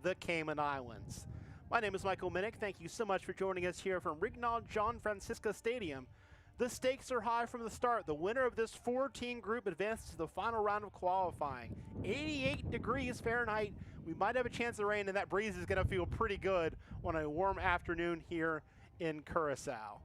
the Cayman Islands. My name is Michael Minnick. Thank you so much for joining us here from Rignaal Francisca Stadium. The stakes are high from the start. The winner of this 4-team group advances to the final round of qualifying. 88 degrees Fahrenheit. We might have a chance of rain, and that breeze is going to feel pretty good on a warm afternoon here in Curacao.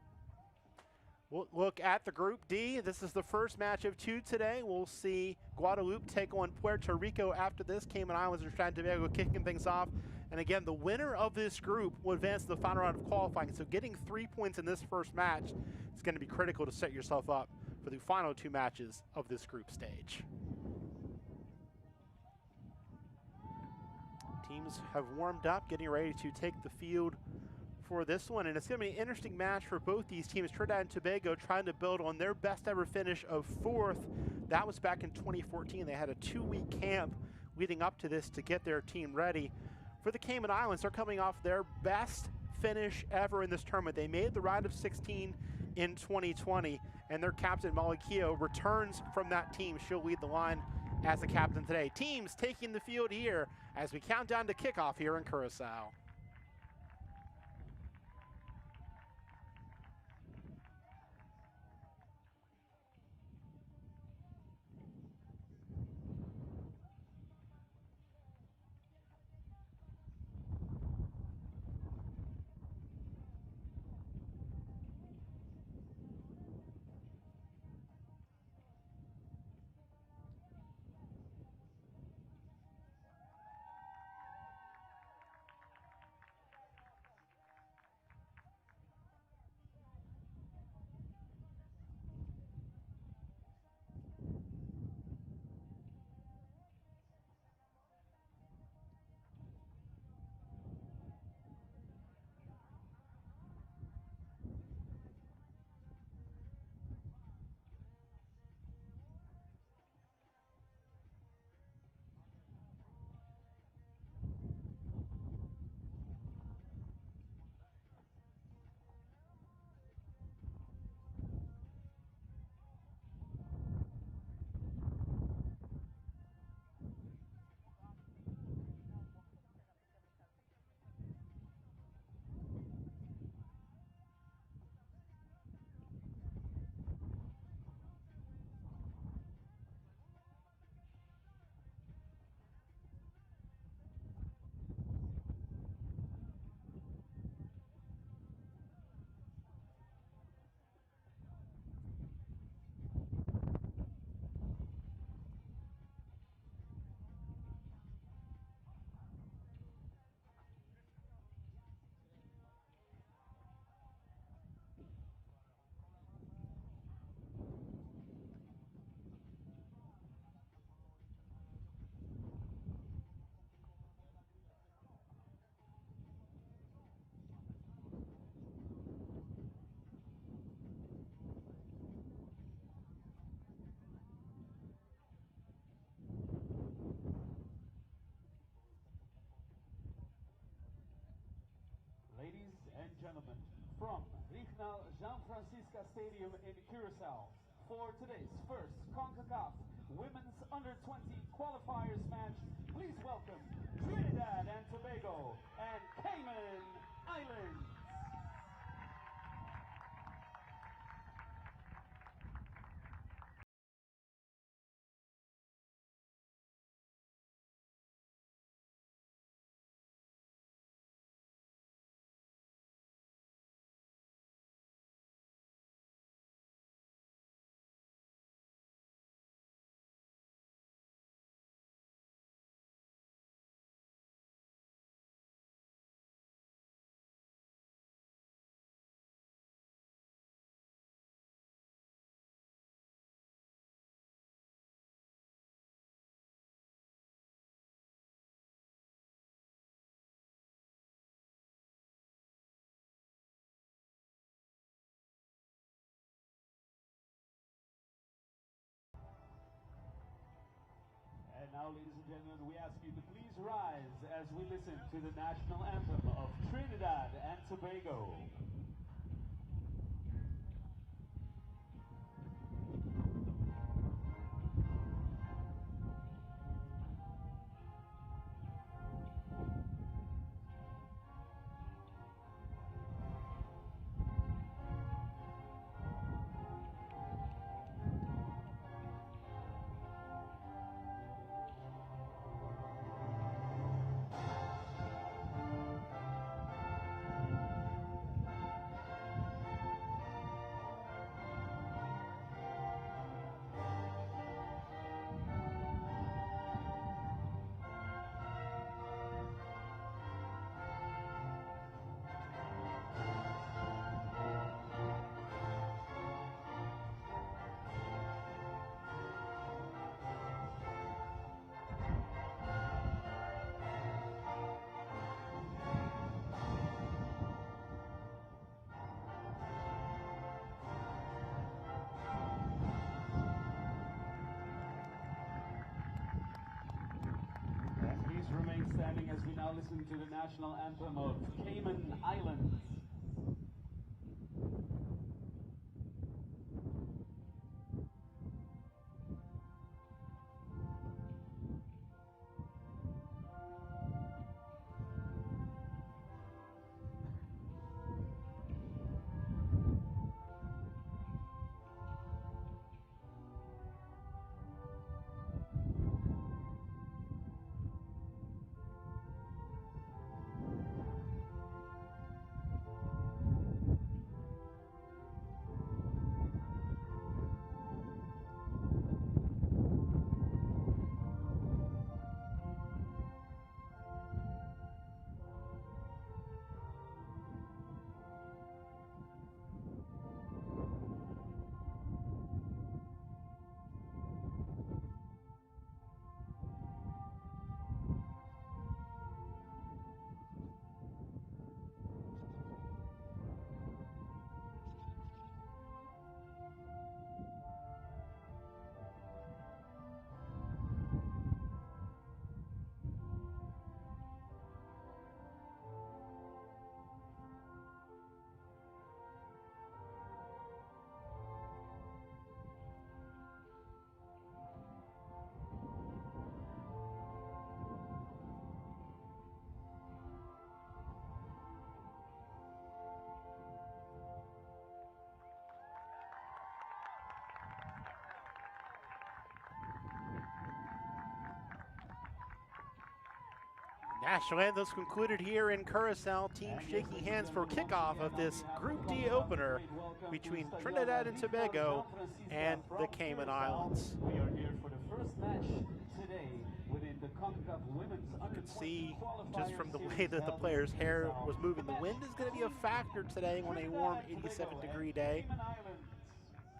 We'll look at the Group D. This is the first match of 2 today. We'll see Guadalupe take on Puerto Rico after this. Cayman Islands and Trinidad Tobago kicking things off. And again, the winner of this group will advance to the final round of qualifying. So getting 3 points in this first match is going to be critical to set yourself up for the final 2 matches of this group stage. Teams have warmed up, getting ready to take the field for this one, and it's going to be an interesting match for both these teams. Trinidad and Tobago trying to build on their best ever finish of 4th. That was back in 2014. They had a 2-week camp leading up to this to get their team ready. For the Cayman Islands, they're coming off their best finish ever in this tournament. They made the round of 16 in 2020, and their captain, Molly Keogh, returns from that team. She'll lead the line as the captain today. Teams taking the field here as we count down to kickoff here in Curacao. Ladies and gentlemen, from Rignaal Francisca Stadium in Curacao, for today's first Concacaf Women's Under-20 Qualifiers match, please welcome Trinidad and Tobago and Cayman Islands. And now, ladies and gentlemen, we ask you to please rise as we listen to the national anthem of Trinidad and Tobago. standing as we now listen to the national anthem of Cayman Islands. National anthems concluded here in Curacao. Teams shaking hands for kickoff of this Group D opener between Trinidad and Tobago and the Cayman Islands. We are here for the first match today within the Concacaf Women's Under-20 You can see Qualifiers just from the way series that the held players' in hair Curacao. was moving. The wind is going to be a factor today on a warm 87-degree day. Cayman Islands.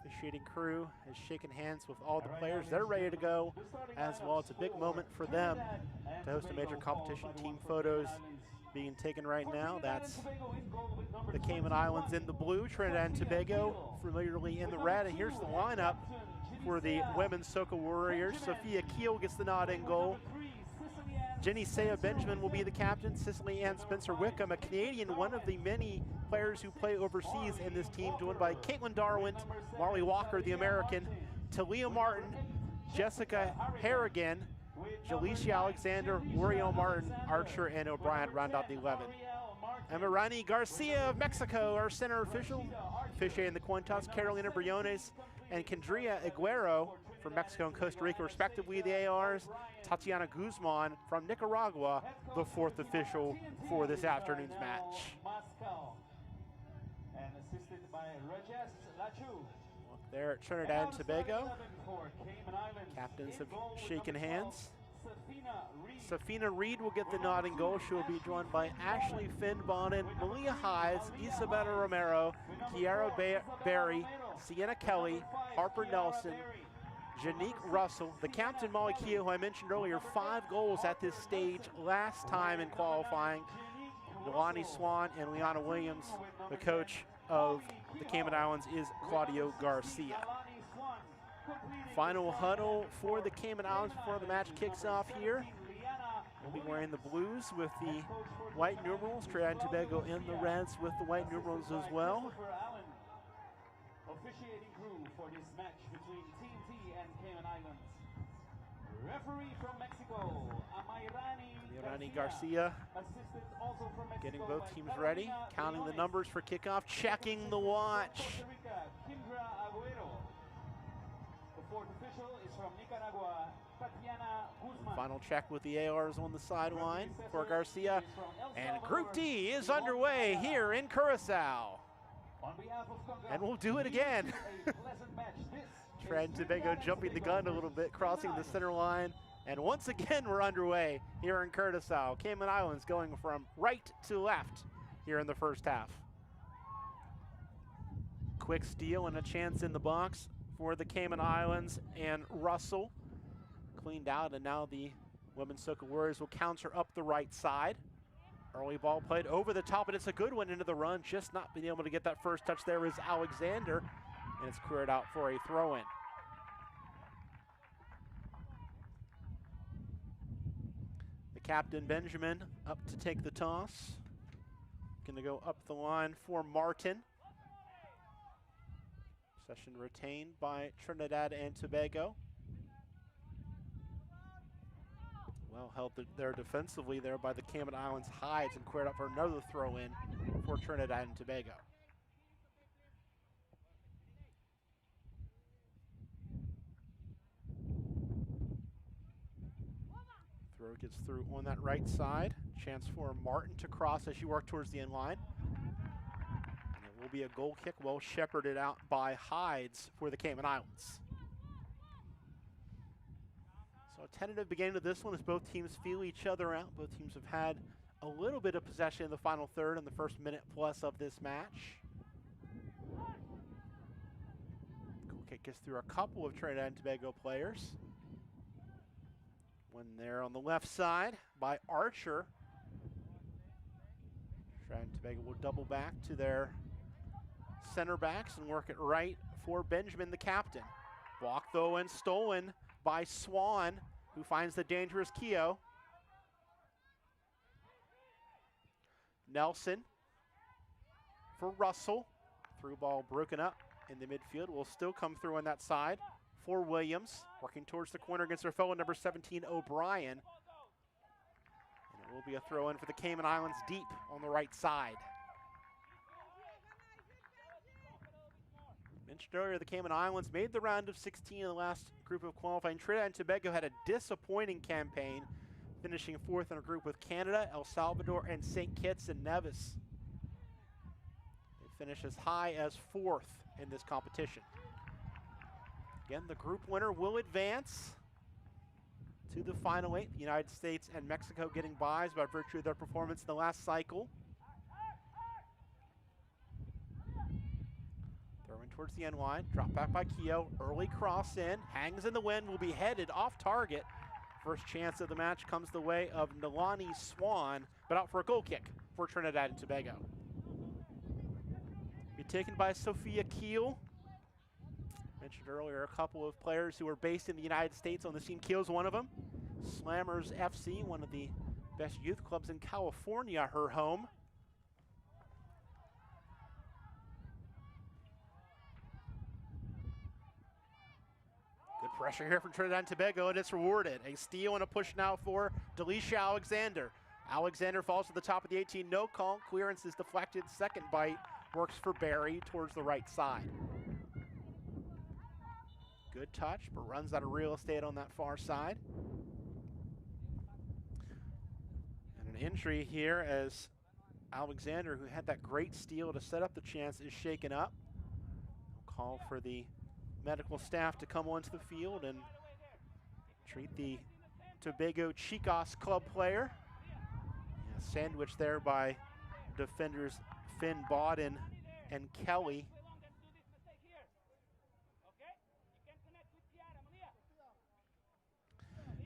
The shooting crew has shaken hands with all the players. They're ready to go as well. It's a big moment for them to host a major competition. Team photos being taken right now. That's the Cayman Islands in the blue, Trinidad and Tobago familiarly in the red. And here's the lineup for the women's Soca Warriors. Sophia Keel gets the nod in goal. Jenny Saya Benjamin will be the captain. Cicely Ann Spencer Wickham, a Canadian, one of the many players who play overseas in this team, joined by Caitlin Darwin, Marley Walker, the American, Talia Martin, Jessica Harrigan, Jalecia Alexander, L'Oreal Martin, Archer, and O'Brien round out the 11. Emirani Garcia of Mexico, our center official, officiating the coin toss. Carolina Briones and Kendria Aguero from Mexico and Costa Rica, respectively, the ARs. Tatiana Guzman from Nicaragua, the fourth official for this afternoon's match. And assisted by Rajesh Lachu. Look there at Trinidad and Tobago. Captains have shaken hands. Safina Reed will get the nod in goal. She will be joined by Ashley Finn Bonin, Malia Hives, Isabella Romero, Kiara Barry, Sienna Kelly, Harper Nelson, Janique Russell, the captain Molly Keogh, who I mentioned earlier, 5 goals at this stage last time in qualifying. Delani Swan and Liana Williams. The coach of the Cayman Islands is Claudio Garcia. Final huddle for the Cayman Islands before the match kicks off here. We'll be wearing the blues with the white numerals. Trinidad and Tobago in the reds with the white numerals as well. Officiating crew for this match between Team T and Cayman Islands. Referee from Mexico, Amirani Garcia. Assisted also from Mexico, Getting both by teams Carolina ready, counting the Briones. numbers for kickoff, checking the watch. Costa Rica, Kendra Aguero. The fourth official is from Nicaragua, Tatiana Guzman. Final check with the ARs on the sideline for Garcia. And Group D is underway here in Curacao. On behalf of Concacaf, And we'll do it again. a pleasant match. This Trinidad and Tobago jumping the gun a little bit, crossing the center line. And once again, we're underway here in Curacao. Cayman Islands going from right to left here in the first half. Quick steal and a chance in the box for the Cayman Islands, and Russell cleaned out, and now the women's Soca Warriors will counter up the right side. Early ball played over the top, and it's a good one into the run. Just not being able to get that first touch there is Alexander, and it's cleared out for a throw-in. The Captain Benjamin up to take the toss. Going to go up the line for Martin. Possession retained by Trinidad and Tobago. Well held there defensively there by the Cayman Islands Hides, and cleared up for another throw in for Trinidad and Tobago. Throw gets through on that right side. Chance for Martin to cross as she worked towards the end line. And it will be a goal kick, well shepherded out by Hides for the Cayman Islands. So a tentative beginning of this one as both teams feel each other out. Both teams have had a little bit of possession in the final third in the first minute plus of this match. Goal kick gets through a couple of Trinidad and Tobago players. One there on the left side by Archer. Trinidad and Tobago will double back to their center backs and work it right for Benjamin, the captain. Blocked though and stolen by Swan, who finds the dangerous Keogh. Nelson for Russell. Through ball broken up in the midfield. Will still come through on that side for Williams. Working towards the corner against their fellow number 17, O'Brien. And it will be a throw in for the Cayman Islands deep on the right side. Mentioned earlier, the Cayman Islands made the round of 16 in the last group of qualifying. Trinidad and Tobago had a disappointing campaign, finishing fourth in a group with Canada, El Salvador, and St. Kitts and Nevis. They finish as high as fourth in this competition. Again, the group winner will advance to the final eight. The United States and Mexico getting byes by virtue of their performance in the last cycle. Throwing towards the end line, drop back by Keogh, early cross in, hangs in the wind, will be headed off target. First chance of the match comes the way of Nalani Swan, but out for a goal kick for Trinidad and Tobago. Be taken by Sophia Keel. Mentioned earlier a couple of players who are based in the United States on the team. Keel's one of them. Slammers FC, one of the best youth clubs in California, her home. Good pressure here from Trinidad and Tobago, and it's rewarded. A steal and a push now for Delisha Alexander. Alexander falls to the top of the 18, no call. Clearance is deflected. Second bite works for Barry towards the right side. Good touch, but runs out of real estate on that far side. And an injury here as Alexander, who had that great steal to set up the chance, is shaken up. We'll call for the medical staff to come onto the field and treat the Tobago Chicos club player. Yeah, sandwiched there by defenders Finn Bodden and Kelly.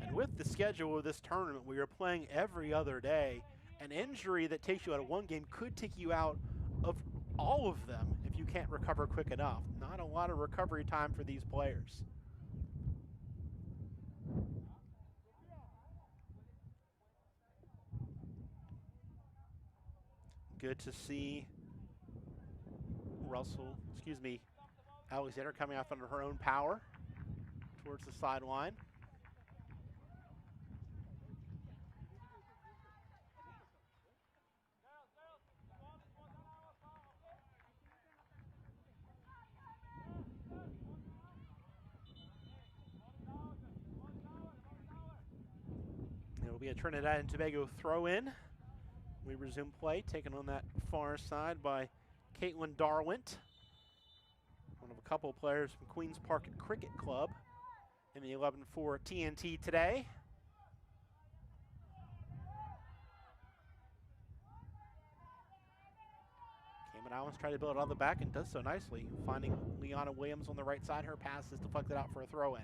And with the schedule of this tournament, we are playing every other day. An injury that takes you out of one game could take you out of all of them if you can't recover quick enough. Not a lot of recovery time for these players. Good to see Alexander coming off under her own power towards the sideline. It'll be a Trinidad and Tobago throw in. We resume play, taken on that far side by Caitlin Darwint, one of a couple of players from Queen's Park Cricket Club in the 11 for TNT today. Cayman Islands try to build it on the back and does so nicely, finding Leanna Williams on the right side. Her pass is deflected out for a throw in.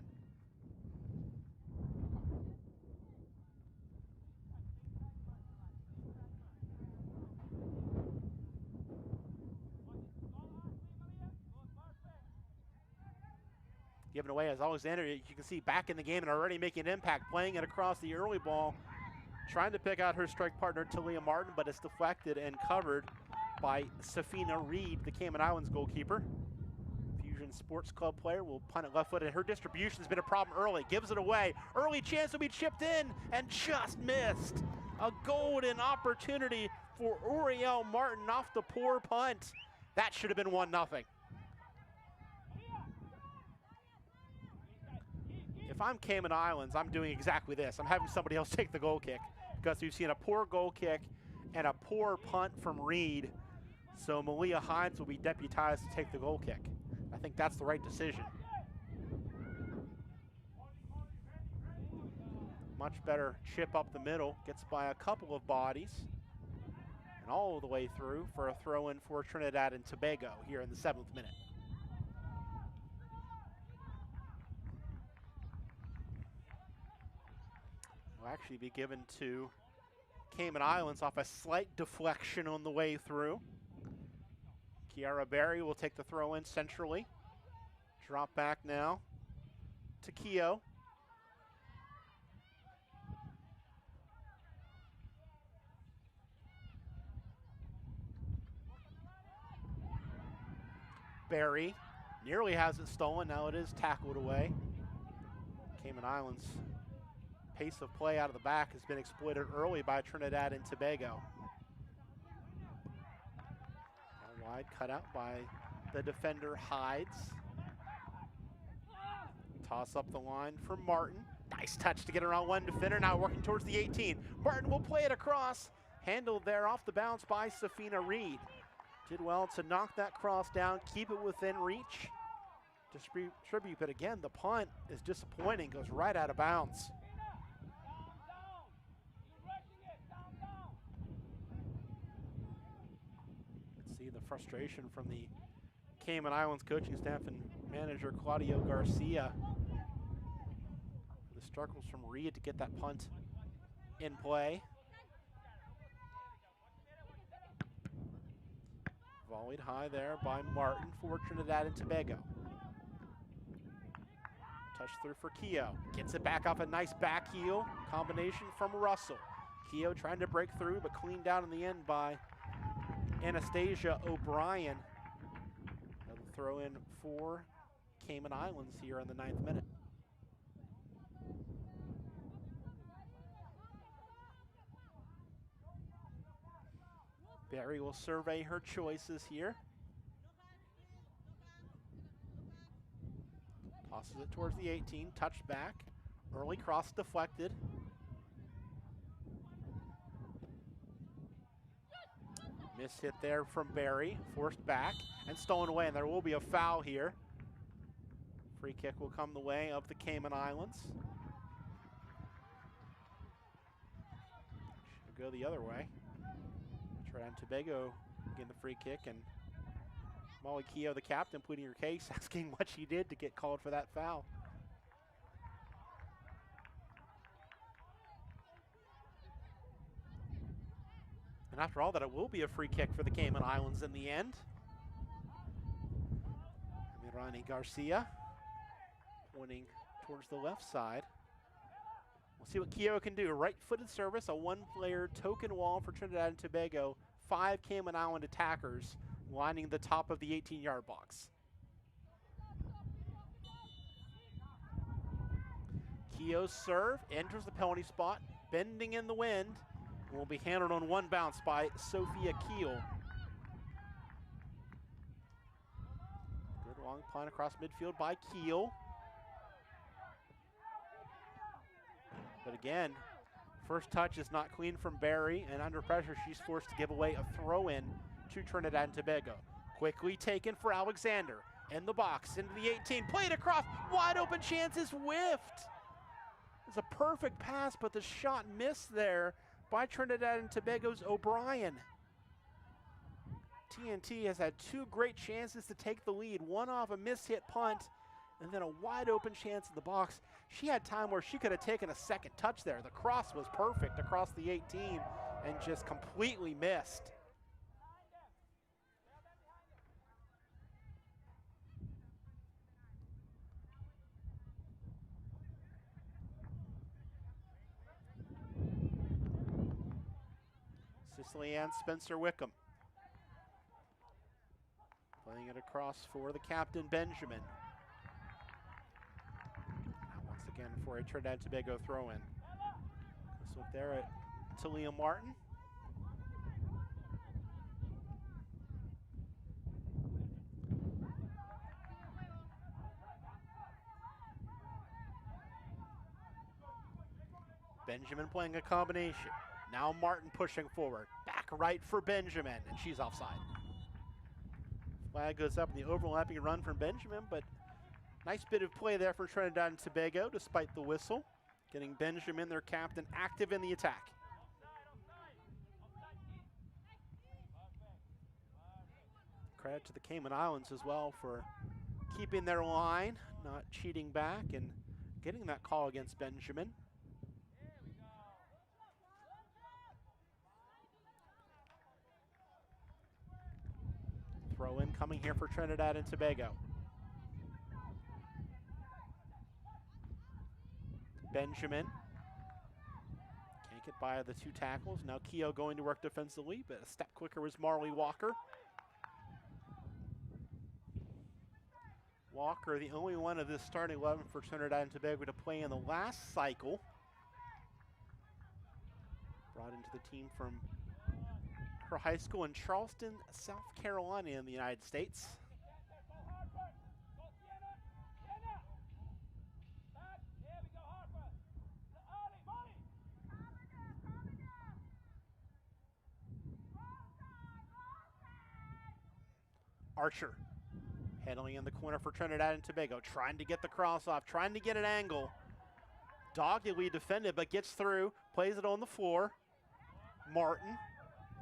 Given away as Alexander, you can see back in the game and already making an impact, playing it across the early ball Trying to pick out her strike partner, Talia Martin, but it's deflected and covered by Safina Reed, the Cayman Islands goalkeeper. Fusion Sports Club player will punt it left foot, and her distribution has been a problem early. Gives it away. Early chance will be chipped in and just missed. A golden opportunity for Oriel Martin off the poor punt. That should have been 1-0. If I'm Cayman Islands, I'm doing exactly this. I'm having somebody else take the goal kick because we've seen a poor goal kick and a poor punt from Reed. So Malia Hines will be deputized to take the goal kick. I think that's the right decision. Much better chip up the middle, gets by a couple of bodies, and all the way through for a throw-in for Trinidad and Tobago here in the 7th minute. Will actually be given to Cayman Islands off a slight deflection on the way through. Kiara Berry will take the throw in centrally. Drop back now to Keogh. Berry nearly has it stolen. Now it is tackled away. Cayman Islands' pace of play out of the back has been exploited early by Trinidad and Tobago. Now wide cutout by the defender Hides. Toss up the line for Martin. Nice touch to get around one defender. Now working towards the 18. Martin will play it across. Handled there off the bounce by Safina Reed. Did well to knock that cross down, keep it within reach. Distribute, but again, the punt is disappointing, goes right out of bounds. See the frustration from the Cayman Islands coaching staff and manager Claudio Garcia. The struggles from Reed to get that punt in play. Volleyed high there by Martin for Trinidad and Tobago. Touch through for Keogh. Gets it back off a nice back heel. Combination from Russell. Keogh trying to break through, but cleaned down in the end by Anastasia O'Brien. Another throw in for Cayman Islands here in the 9th minute. Berry will survey her choices here. Tosses it towards the 18, touched back. Early cross deflected. Miss hit there from Berry, forced back and stolen away, and there will be a foul here. Free kick will come the way of the Cayman Islands. Should go the other way. Trinidad and Tobago getting the free kick, and Molly Keogh, the captain, pleading her case, asking what she did to get called for that foul. And after all that, it will be a free kick for the Cayman Islands in the end. Mirani Garcia pointing towards the left side. We'll see what Keogh can do. Right-footed service, a one-player token wall for Trinidad and Tobago. 5 Cayman Island attackers lining the top of the 18-yard box. Keogh's serve enters the penalty spot, bending in the wind, and will be handled on one bounce by Sophia Keel. Good long punt across midfield by Keel. But again, first touch is not clean from Berry, and under pressure, she's forced to give away a throw-in to Trinidad and Tobago. Quickly taken for Alexander. In the box, into the 18, played across, wide open chance is whiffed. It's a perfect pass, but the shot missed there by Trinidad and Tobago's O'Brien. TNT has had 2 great chances to take the lead, one off a mishit punt, and then a wide open chance in the box. She had time where she could have taken a second touch there. The cross was perfect across the 18 and just completely missed. Leanne Spencer-Wickham. Playing it across for the captain, Benjamin. Now once again for a Trinidad Tobago throw-in. Let's look there at Talia Martin. Benjamin playing a combination. Now Martin pushing forward. Back right for Benjamin, and she's offside. Flag goes up in the overlapping run from Benjamin, but nice bit of play there for Trinidad and Tobago despite the whistle. Getting Benjamin, their captain, active in the attack. Credit to the Cayman Islands as well for keeping their line, not cheating back, and getting that call against Benjamin. Throw in coming here for Trinidad and Tobago. Benjamin can't get by the two tackles. Now Keogh going to work defensively, but a step quicker was Marley Walker. Walker, the only one of this starting 11 for Trinidad and Tobago to play in the last cycle. Brought into the team from her high school in Charleston, South Carolina in the United States. Archer handling in the corner for Trinidad and Tobago, trying to get the cross off, trying to get an angle. Doggedly defended, but gets through, plays it on the floor. Martin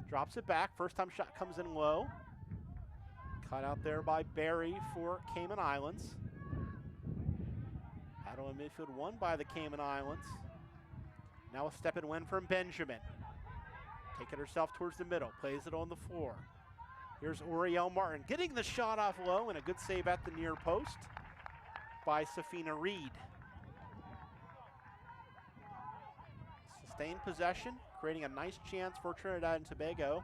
drops it back. First time shot comes in low. Cut out there by Barry for Cayman Islands. Battle in midfield won by the Cayman Islands. Now a step and win from Benjamin. Taking herself towards the middle, plays it on the floor. Here's Oriel Martin getting the shot off low, and a good save at the near post by Safina Reed. Sustained possession, creating a nice chance for Trinidad and Tobago.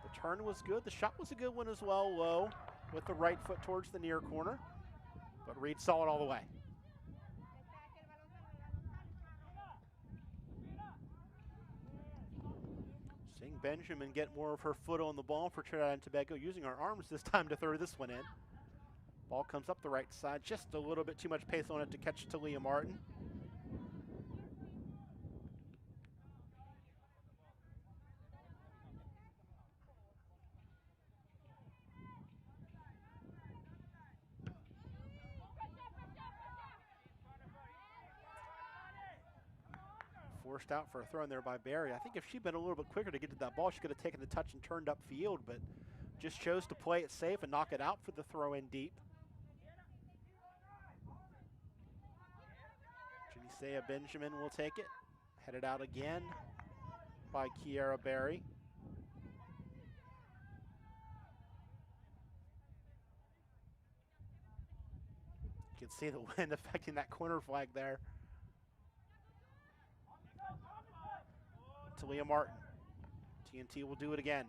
The turn was good. The shot was a good one as well, low with the right foot towards the near corner. But Reed saw it all the way. Seeing Benjamin get more of her foot on the ball for Trinidad and Tobago, using our arms this time to throw this one in. Ball comes up the right side, just a little bit too much pace on it to catch Talia Martin. Forced out for a throw in there by Barry. I think if she'd been a little bit quicker to get to that ball, she could have taken the touch and turned upfield, but just chose to play it safe and knock it out for the throw in deep. Janisea Benjamin will take it. Headed out again by Kiara Barry. You can see the wind affecting that corner flag there. Talia Martin. TNT will do it again.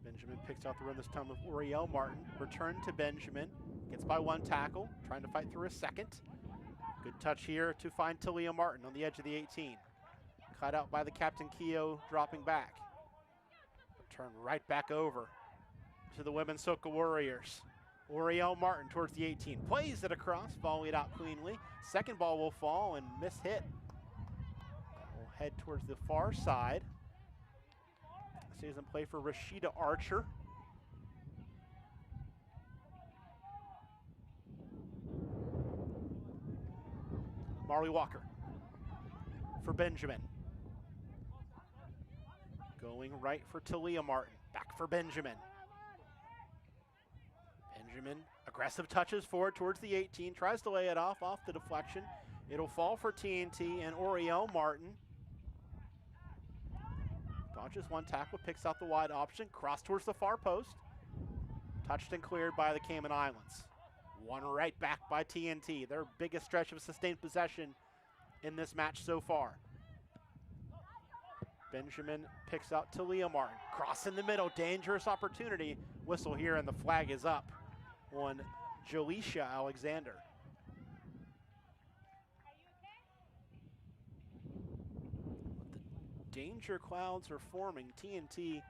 Benjamin picks out the run this time with Oriel Martin. Return to Benjamin. Gets by one tackle. Trying to fight through a second. Good touch here to find Talia Martin on the edge of the 18. Cut out by the captain Keogh, dropping back. Return right back over to the women's Soca Warriors. Oriel Martin towards the 18. Plays it across, volleyed out cleanly. Second ball will fall and miss hit. We'll head towards the far side. Season play for Rashida Archer. Marley Walker for Benjamin. Going right for Talia Martin. Back for Benjamin. Benjamin, aggressive touches forward towards the 18, tries to lay it off the deflection. It'll fall for TNT and Oriel Martin. Dodges one tackle, picks out the wide option, cross towards the far post. Touched and cleared by the Cayman Islands. One right back by TNT, their biggest stretch of sustained possession in this match so far. Benjamin picks out Talia Martin. Cross in the middle, dangerous opportunity. Whistle here and the flag is up on Jaleisha Alexander. The danger clouds are forming. TNT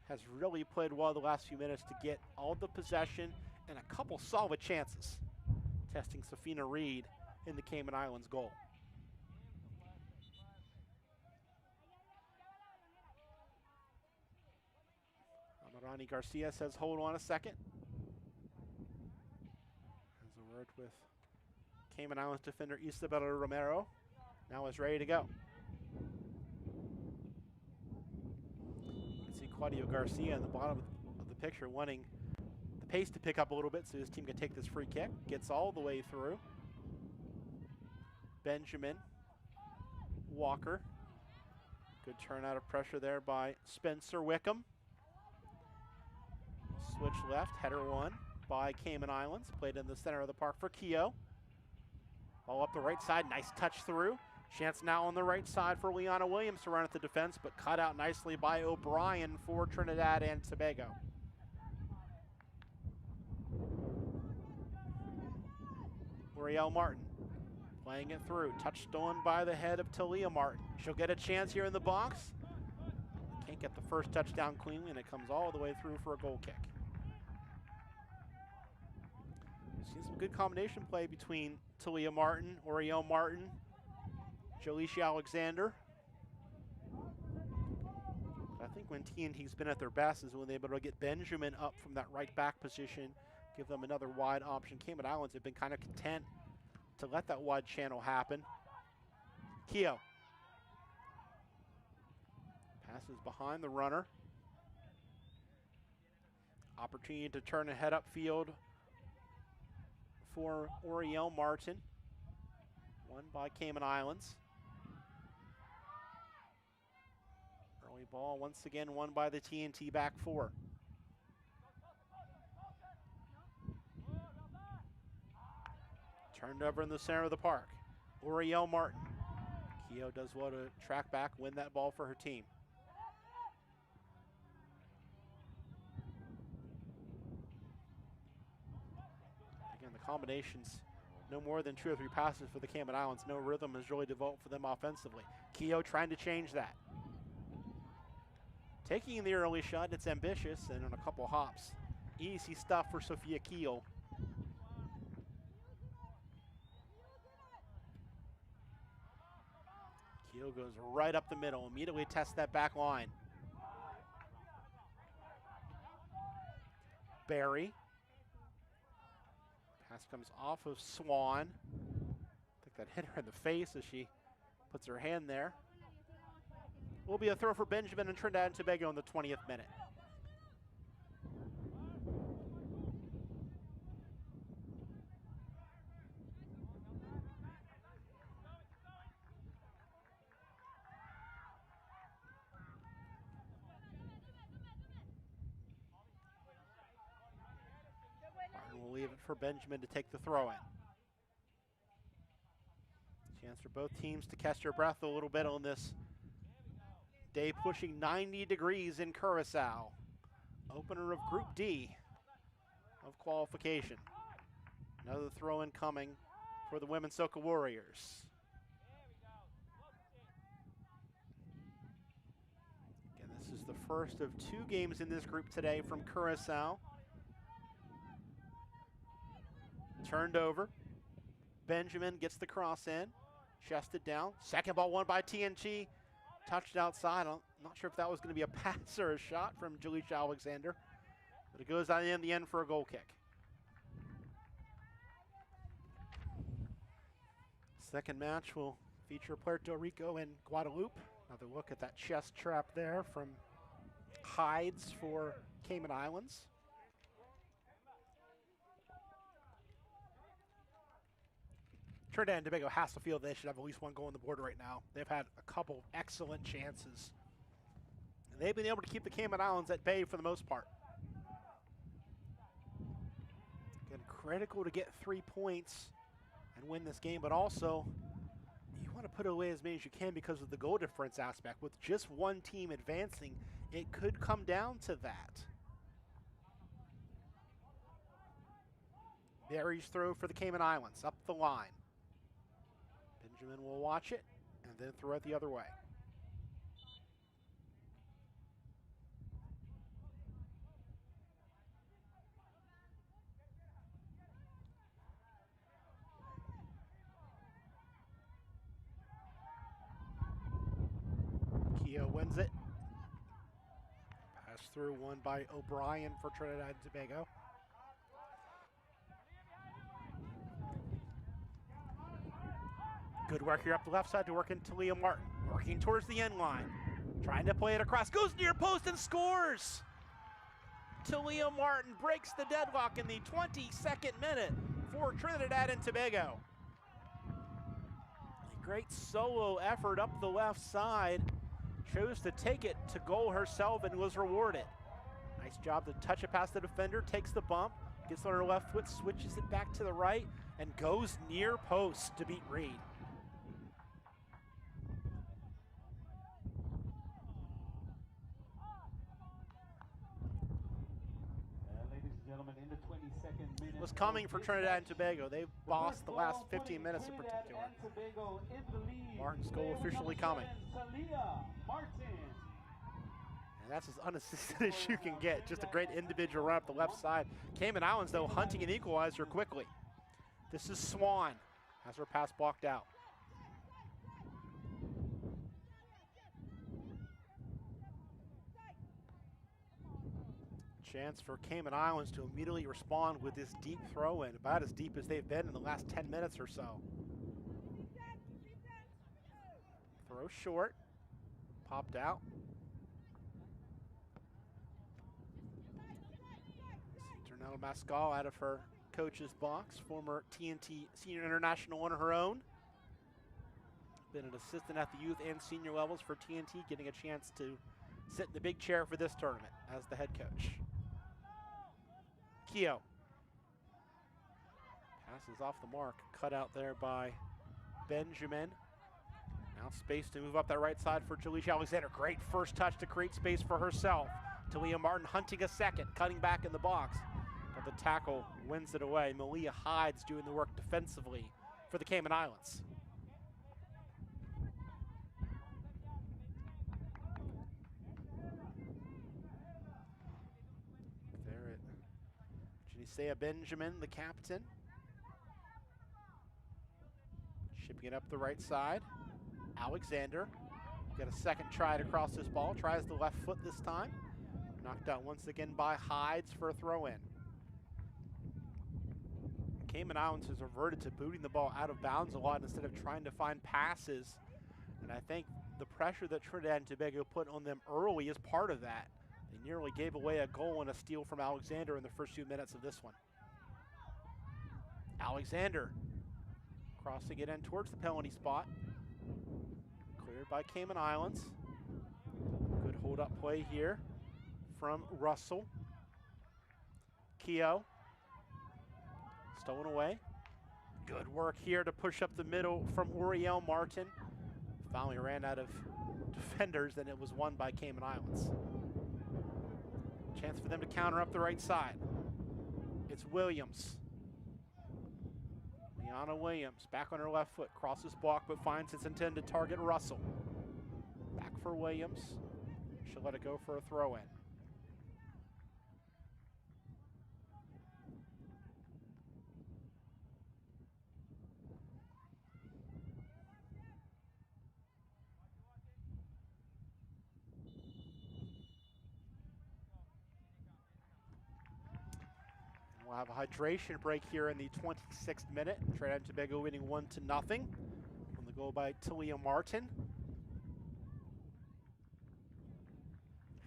has really played well the last few minutes to get all the possession and a couple solid chances. Testing Safina Reed in the Cayman Islands goal. Amarani Garcia says, hold on a second. Has a word with Cayman Islands defender Isabella Romero. Now is ready to go. You can see Claudio Garcia in the bottom of the picture wanting the pace to pick up a little bit so his team can take this free kick. Gets all the way through. Benjamin Walker. Good turn out of pressure there by Spencer Wickham. Switch left, header one by Cayman Islands. Played in the center of the park for Keogh. Ball up the right side, nice touch through. Chance now on the right side for Leona Williams to run at the defense, but cut out nicely by O'Brien for Trinidad and Tobago. L'Oreal Martin playing it through, touched on by the head of Talia Martin. She'll get a chance here in the box. Can't get the first touchdown cleanly, and it comes all the way through for a goal kick. Seen some good combination play between Talia Martin, L'Oreal Martin, Jaleisha Alexander. I think when TNT's been at their best is when they're able to get Benjamin up from that right back position, give them another wide option. Cayman Islands have been kind of content to let that wide channel happen. Keogh. Passes behind the runner. Opportunity to turn and head upfield for L'Oreal Martin. Won by Cayman Islands. Early ball once again won by the TNT back four. Turned over in the center of the park. L'Oreal Martin. Keogh does well to track back, win that ball for her team. Again, the combinations, no more than 2 or 3 passes for the Cayman Islands. No rhythm has really developed for them offensively. Keogh trying to change that. Taking the early shot, it's ambitious, and on a couple hops. Easy stuff for Sophia Keogh. Keogh goes right up the middle, immediately tests that back line. Barry. Pass comes off of Swan. I think that hit her in the face as she puts her hand there. Will be a throw for Benjamin and Trinidad and Tobago in the 20th minute. Martin will leave it for Benjamin to take the throw in. Chance for both teams to catch their breath a little bit on this day, pushing 90 degrees in Curacao. Opener of Group D of qualification. Another throw in coming for the women's Soca Warriors. Again, this is the first of 2 games in this group today from Curacao. Turned over. Benjamin gets the cross in. Chested down. Second ball won by TNT. Touched outside. I'm not sure if that was going to be a pass or a shot from Jaleisha Alexander, but it goes out in the end for a goal kick. Second match will feature Puerto Rico and Guadeloupe. Another look at that chest trap there from Hides for Cayman Islands. Trinidad and Tobago has to feel they should have at least 1 goal on the board right now. They've had a couple excellent chances. And they've been able to keep the Cayman Islands at bay for the most part. Again, critical to get 3 points and win this game, but also you want to put away as many as you can because of the goal difference aspect. With just one team advancing, it could come down to that. Barry's throw for the Cayman Islands, up the line. Benjamin will watch it and then throw it the other way. Keogh wins it. Pass through, one by O'Brien for Trinidad and Tobago. Good work here up the left side to work into Liam Martin. Working towards the end line. Trying to play it across. Goes near post and scores! Liam Martin breaks the deadlock in the 22nd minute for Trinidad and Tobago. A great solo effort up the left side. Chose to take it to goal herself and was rewarded. Nice job to touch it past the defender. Takes the bump. Gets on her left foot. Switches it back to the right. And goes near post to beat Reed. In the 22nd minute, Was coming for Trinidad and Tobago. They've bossed the last 15 minutes in particular. Martin's goal officially coming. And that's as unassisted as you can get. Just a great individual run up the left side. Cayman Islands, though, hunting an equalizer quickly. This is Swan. Has her pass blocked out. Chance for Cayman Islands to immediately respond with this deep throw-in, about as deep as they've been in the last 10 minutes or so. Throw short, popped out. Ternell Mascal out of her coach's box, former TNT Senior International on her own. Been an assistant at the youth and senior levels for TNT, getting a chance to sit in the big chair for this tournament as the head coach. Keogh. Passes off the mark, cut out there by Benjamin. Now space to move up that right side for Jaleisha Alexander. Great first touch to create space for herself. Talia Martin hunting a second, cutting back in the box. But the tackle wins it away. Malia Hyde's doing the work defensively for the Cayman Islands. Janicia Benjamin, the captain. Shipping it up the right side. Alexander. Got a second try to cross this ball. Tries the left foot this time. Knocked out once again by Hides for a throw-in. Cayman Islands has reverted to booting the ball out of bounds a lot instead of trying to find passes. And I think the pressure that Trinidad and Tobago put on them early is part of that. They nearly gave away a goal and a steal from Alexander in the first few minutes of this one. Alexander crossing it in towards the penalty spot. Cleared by Cayman Islands. Good hold-up play here from Russell. Keogh. Stolen away. Good work here to push up the middle from Oriel Martin. Finally ran out of defenders, and it was won by Cayman Islands. Chance for them to counter up the right side. It's Williams. Liana Williams back on her left foot. Crosses block, but finds its intended target, Russell. Back for Williams. She'll let it go for a throw-in. We'll have a hydration break here in the 26th minute. Trinidad and Tobago winning 1-0 on the goal by Talia Martin.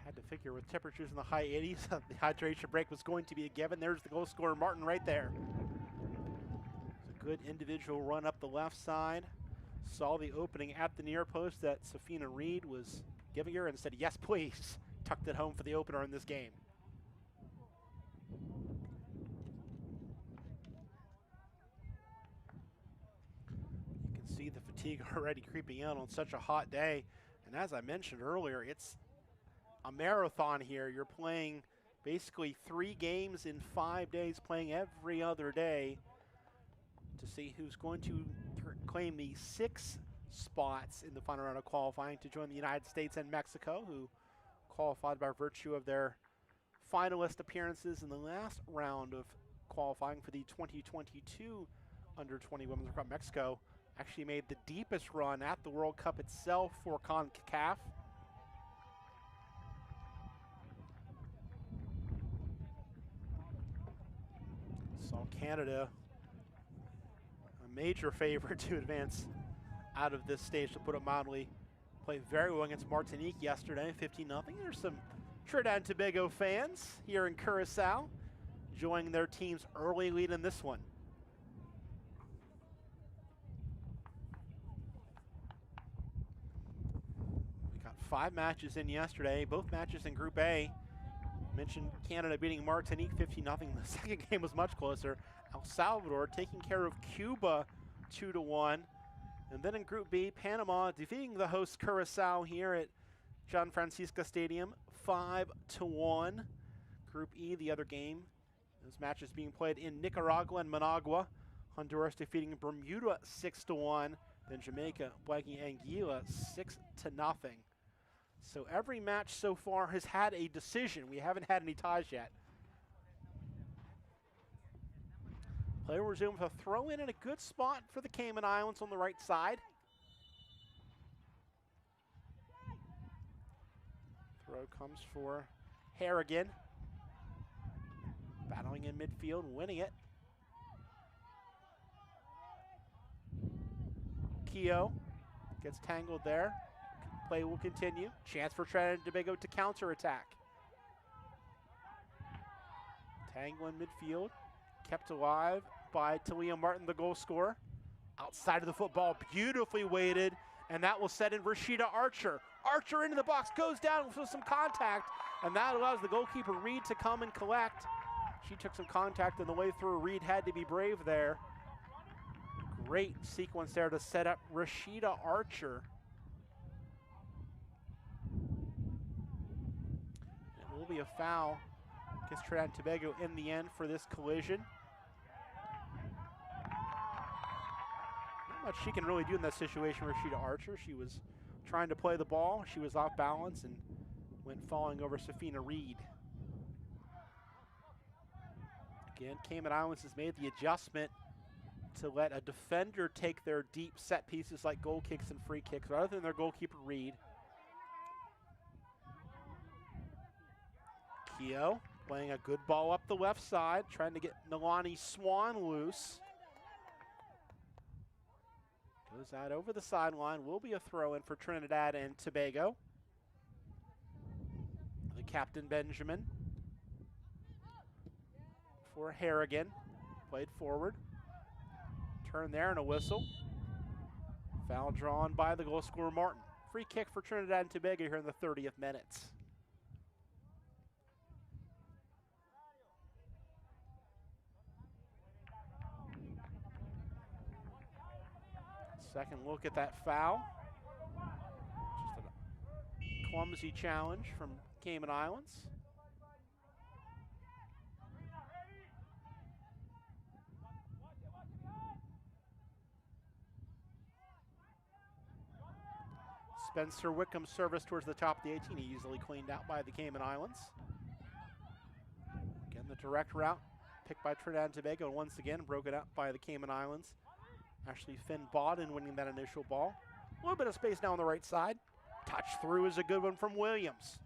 Had to figure with temperatures in the high 80s, the hydration break was going to be a given. There's the goal scorer, Martin, right there. It's a good individual run up the left side. Saw the opening at the near post that Safina Reed was giving her and said, yes, please. Tucked it home for the opener in this game. fatigue already creeping in on such a hot day. And as I mentioned earlier, it's a marathon here. You're playing basically 3 games in 5 days, playing every other day to see who's going to claim the 6 spots in the final round of qualifying to join the United States and Mexico, who qualified by virtue of their finalist appearances in the last round of qualifying for the 2022 Under-20 Women's World Cup. Mexico actually made the deepest run at the World Cup itself for Concacaf. Saw Canada, a major favorite to advance out of this stage, to put it mildly. Played very well against Martinique yesterday, 15-0. There's some Trinidad and Tobago fans here in Curacao enjoying their team's early lead in this one. We got 5 matches in yesterday, both matches in Group A. Mentioned Canada beating Martinique 15-0. The second game was much closer. El Salvador taking care of Cuba 2-1. And then in Group B, Panama defeating the host Curacao here at John Francisca Stadium 5-1. Group E, the other game. Those matches being played in Nicaragua and Managua. Honduras defeating Bermuda 6-1. Then Jamaica blanking Anguilla 6-0. So every match so far has had a decision. We haven't had any ties yet. Play will resume with a throw in a good spot for the Cayman Islands on the right side. Throw comes for Harrigan. Battling in midfield, winning it. Keogh gets tangled there. Play will continue. Chance for Trinidad and Tobago to counterattack. Tangle in midfield. Kept alive by Talia Martin, the goal scorer. Outside of the football, beautifully weighted, and that will set in Rashida Archer. Archer into the box, goes down with some contact, and that allows the goalkeeper Reed to come and collect. She took some contact on the way through. Reed had to be brave there. Great sequence there to set up Rashida Archer. It will be a foul against Trinidad and Tobago in the end for this collision. Not much she can really do in that situation, Rashida Archer. She was trying to play the ball. She was off balance and went falling over Safina Reed. Again, Cayman Islands has made the adjustment to let a defender take their deep set pieces like goal kicks and free kicks rather than their goalkeeper Reed. Keogh playing a good ball up the left side, trying to get Nalani Swan loose. Goes out over the sideline, will be a throw in for Trinidad and Tobago. The captain Benjamin for Harrigan, played forward. Turn there and a whistle. Foul drawn by the goal scorer Martin. Free kick for Trinidad and Tobago here in the 30th minutes. Second look at that foul. Just a clumsy challenge from Cayman Islands. Spencer Wickham's service towards the top of the 18, easily cleaned out by the Cayman Islands. Again, the direct route picked by Trinidad and Tobago, and once again broken up by the Cayman Islands. Actually, Finn Bodden winning that initial ball. A little bit of space now on the right side. Touch through is a good one from Williams.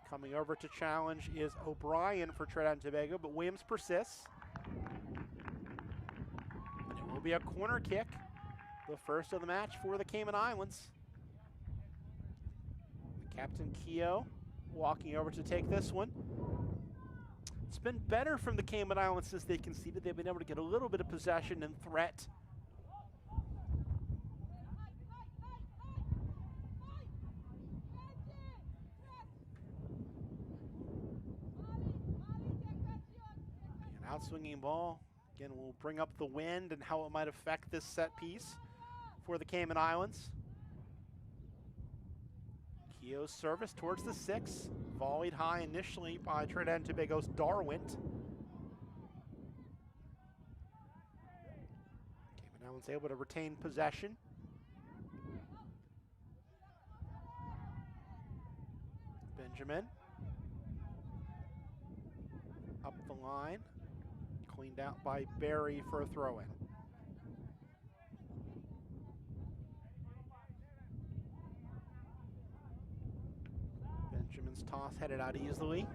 Coming over to challenge is O'Brien for Trinidad and Tobago, but Williams persists. And it will be a corner kick, the first of the match for the Cayman Islands. Captain Keogh walking over to take this one. It's been better from the Cayman Islands since they conceded. They've been able to get a little bit of possession and threat. An outswinging ball. Again, we'll bring up the wind and how it might affect this set piece. for the Cayman Islands. Keogh's service towards the 6. Volleyed high initially by Trinidad and Tobago's Darwint. Cayman Islands able to retain possession. Benjamin. Up the line. Cleaned out by Barry for a throw-in. Benjamin's toss headed out easily.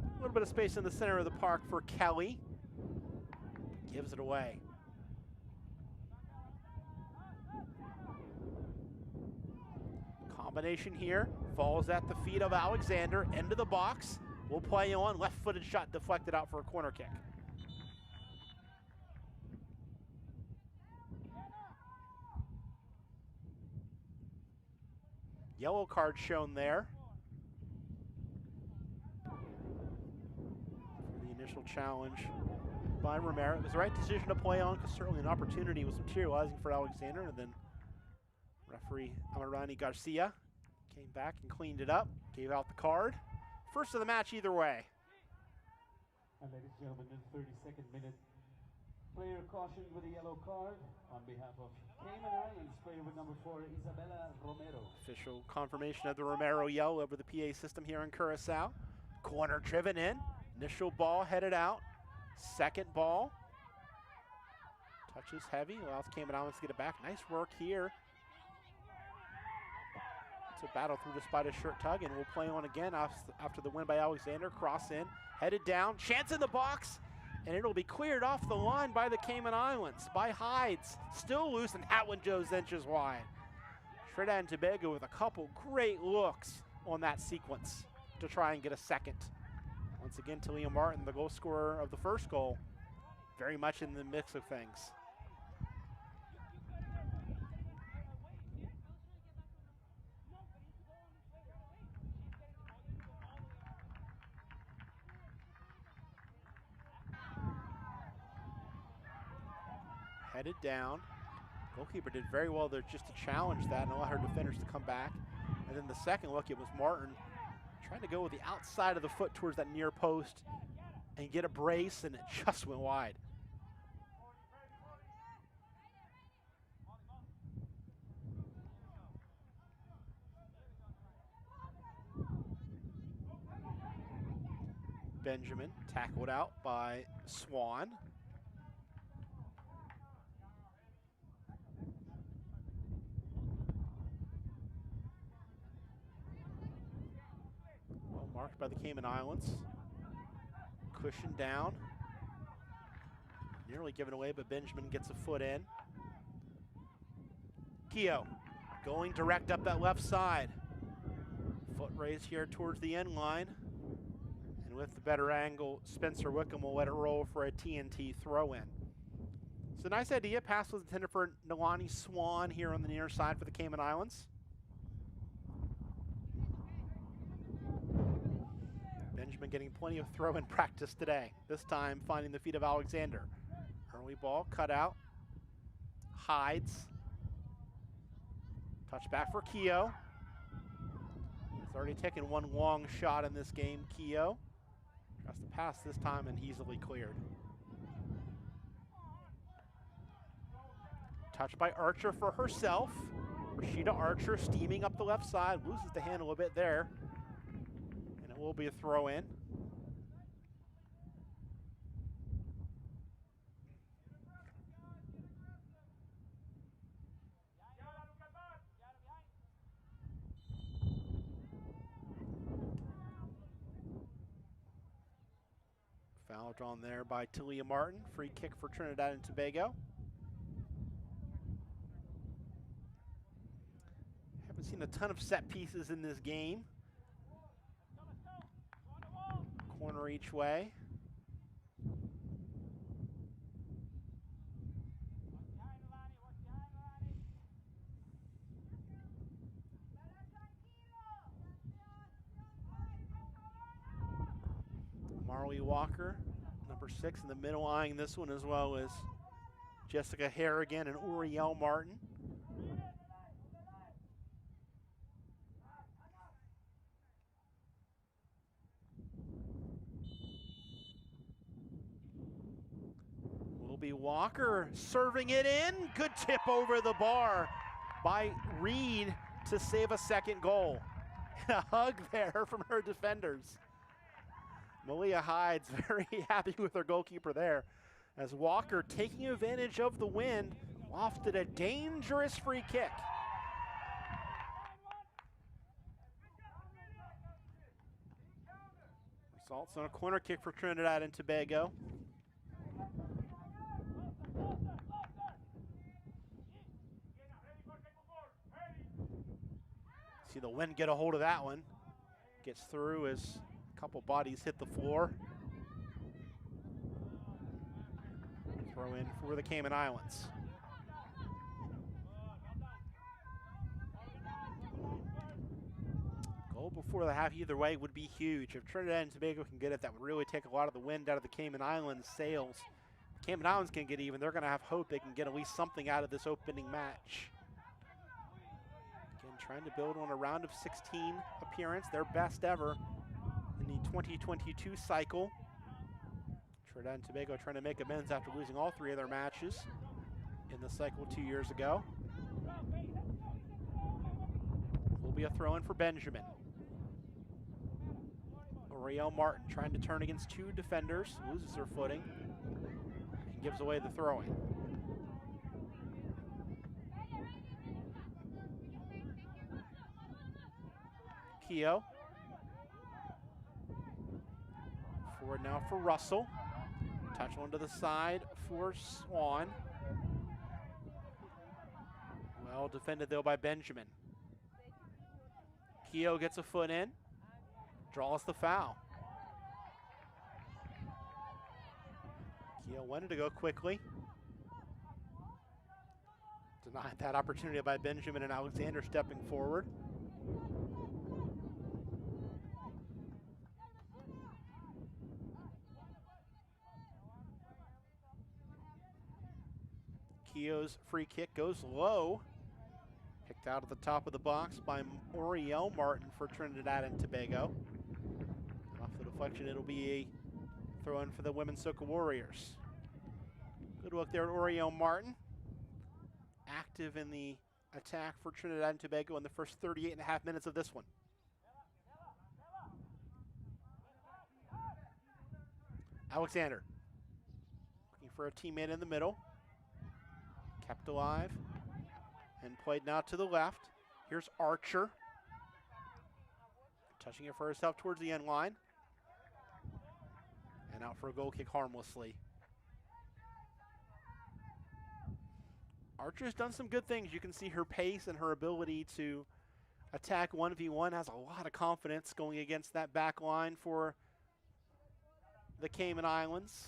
A little bit of space in the center of the park for Kelly. Gives it away. Combination here. Falls at the feet of Alexander. Into the box. Will play on. Left-footed shot deflected out for a corner kick. Yellow card shown there. For the initial challenge by Romero. It was the right decision to play on because certainly an opportunity was materializing for Alexander. And then referee Amarani Garcia came back and cleaned it up. Gave out the card. First of the match either way. And ladies and gentlemen, in the 32nd minute, player cautioned with a yellow card on behalf of Cayman Islands, player with number 4, Isabella Romero. Official confirmation of the Romero yell over the PA system here in Curacao. Corner driven in. Initial ball headed out. Second ball. Touches heavy. Allows Cayman Islands to get it back. Nice work here. To battle through the spider shirt tug, and we'll play on again after the win by Alexander. Cross in. Headed down. Chance in the box. And it'll be cleared off the line by the Cayman Islands, by Hides. Still loose, and that one goes inches wide. Trinidad and Tobago with a couple great looks on that sequence to try and get a second. Once again, Talia Martin, the goal scorer of the first goal, very much in the mix of things. Headed down. Goalkeeper did very well there just to challenge that and allow her defenders to come back. And then the second look, it was Martin trying to go with the outside of the foot towards that near post and get a brace, and it just went wide. Benjamin tackled out by Swan. Marked by the Cayman Islands. Cushion down. Nearly given away, but Benjamin gets a foot in. Keogh going direct up that left side. Foot raised here towards the end line. And with the better angle, Spencer Wickham will let it roll for a TNT throw-in. So nice idea. Pass was intended for Nalani Swan here on the near side for the Cayman Islands. Benjamin getting plenty of throw-in practice today. This time finding the feet of Alexander. Early ball cut out. Hides. Touch back for Keogh. He's already taken one long shot in this game, Keogh. Tries to pass this time and easily cleared. Touch by Archer for herself. Rashida Archer steaming up the left side. Loses the handle a bit there. Will be a throw in. Foul drawn there by Talia Martin. Free kick for Trinidad and Tobago. Haven't seen a ton of set pieces in this game. Corner each way. Marley Walker, number 6 in the middle, eyeing this one, as well as Jessica Harrigan and Uriel Martin. Will be Walker serving it in. Good tip over the bar by Reed to save a second goal. And a hug there from her defenders. Malia Hyde's very happy with her goalkeeper there, as Walker, taking advantage of the wind, lofted a dangerous free kick. Results on a corner kick for Trinidad and Tobago. See the wind get a hold of that one. Gets through as a couple bodies hit the floor. Throw in for the Cayman Islands. Goal before the half either way would be huge. If Trinidad and Tobago can get it, that would really take a lot of the wind out of the Cayman Islands' sails. If the Cayman Islands can get even, they're going to have hope they can get at least something out of this opening match. Again, trying to build on a round of 16 appearance, their best ever in the 2022 cycle. Trinidad and Tobago trying to make amends after losing all 3 of their matches in the cycle 2 years ago. Will be a throw-in for Benjamin. Uriel Martin trying to turn against 2 defenders, loses her footing, and gives away the throw-in. Keogh. Forward now for Russell. Touch one to the side for Swan. Well defended though by Benjamin. Keogh gets a foot in, draws the foul. Keogh wanted to go quickly. Denied that opportunity by Benjamin and Alexander stepping forward. Keogh's free kick goes low. Picked out at the top of the box by Uriel Martin for Trinidad and Tobago. Off the deflection, it'll be a throw-in for the Women's Soca Warriors. Good look there at Uriel Martin. Active in the attack for Trinidad and Tobago in the first 38.5 minutes of this one. Alexander looking for a teammate in the middle. Kept alive and played now to the left. Here's Archer. Touching it for herself towards the end line. And out for a goal kick harmlessly. Archer's done some good things. You can see her pace and her ability to attack 1v1. Has a lot of confidence going against that back line for the Cayman Islands.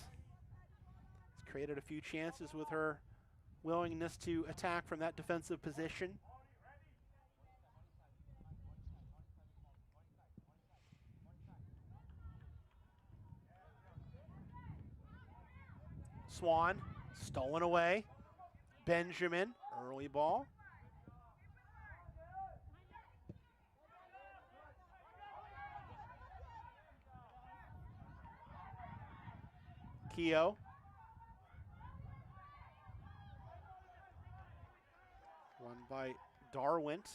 Has created a few chances with her willingness to attack from that defensive position. Swan, stolen away. Benjamin, early ball. Keogh. Won by Darwint.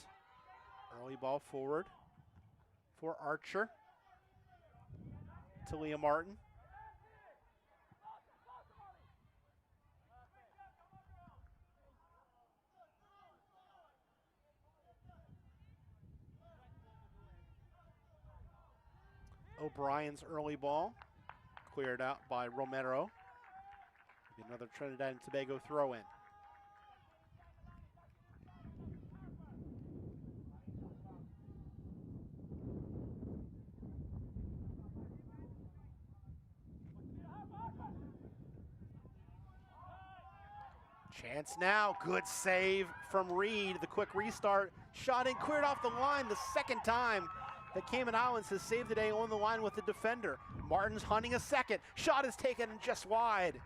Early ball forward for Archer. Talia Martin. O'Brien's early ball cleared out by Romero. Another Trinidad and Tobago throw in. Chance now, good save from Reed. The quick restart, shot in, cleared off the line the second time that Cayman Islands has saved the day on the line with the defender. Martin's hunting a second, shot is taken just wide.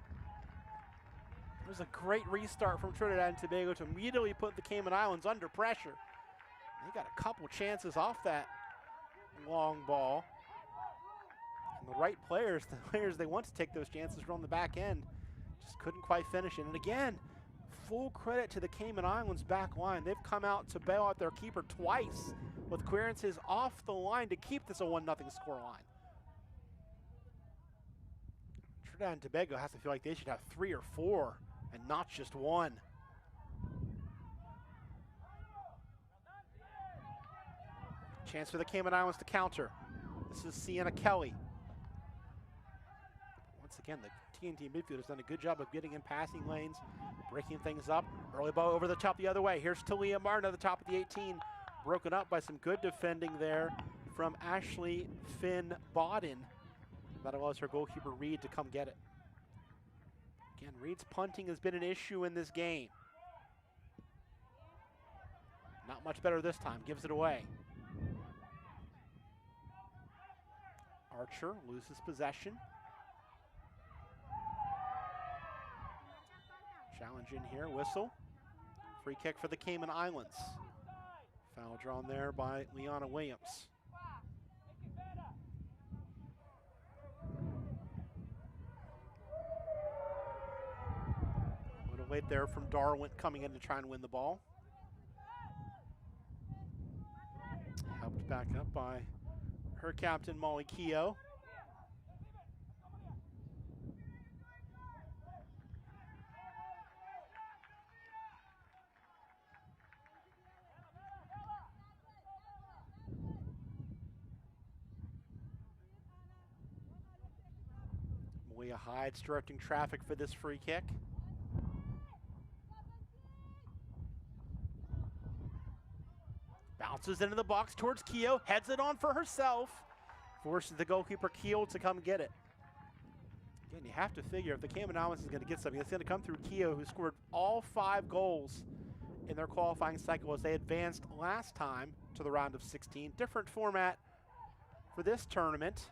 It was a great restart from Trinidad and Tobago to immediately put the Cayman Islands under pressure. They got a couple chances off that long ball. And the right players, the players they want to take those chances were on the back end, just couldn't quite finish it. And again, full credit to the Cayman Islands back line. They've come out to bail out their keeper twice with clearances off the line to keep this a 1-0 score line. Trinidad and Tobago has to feel like they should have 3 or 4 and not just 1. Chance for the Cayman Islands to counter. This is Sienna Kelly. Once again, the TNT midfield has done a good job of getting in passing lanes, breaking things up. Early ball over the top the other way. Here's Talia Martin at the top of the 18. Broken up by some good defending there from Ashley Finn Bodden. That allows her goalkeeper Reed to come get it. Again, Reed's punting has been an issue in this game. Not much better this time, gives it away. Archer loses possession. Challenge in here, whistle. Free kick for the Cayman Islands. Foul drawn there by Liana Williams. A little late there from Darwin coming in to try and win the ball. Helped back up by her captain, Molly Keogh. Malia Hyde's directing traffic for this free kick. Bounces into the box towards Keogh, heads it on for herself. Forces the goalkeeper Keogh to come get it. Again, you have to figure if the Cayman Islands is going to get something, it's going to come through Keogh, who scored all 5 goals in their qualifying cycle as they advanced last time to the round of 16. Different format for this tournament.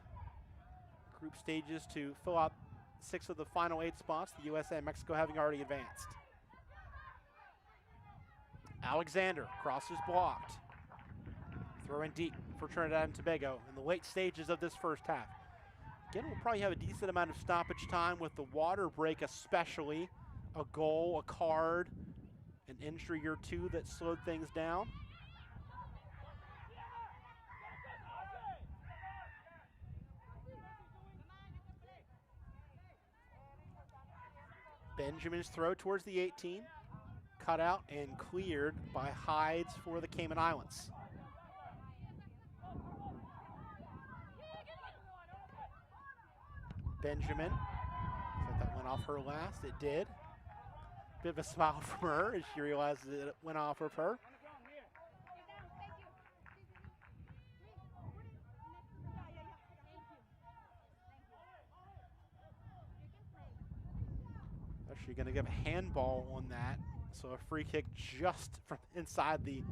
Group stages to fill out 6 of the final 8 spots, the USA and Mexico having already advanced. Alexander, crosses blocked. Throw in deep for Trinidad and Tobago in the late stages of this first half. Again, we'll probably have a decent amount of stoppage time with the water break especially. A goal, a card, an injury or 2 that slowed things down. Benjamin's throw towards the 18. Cut out and cleared by Hides for the Cayman Islands. Benjamin, thought that went off her last, it did. Bit of a smile from her as she realizes it went off of her. Actually gonna give a handball on that. So a free kick just from inside the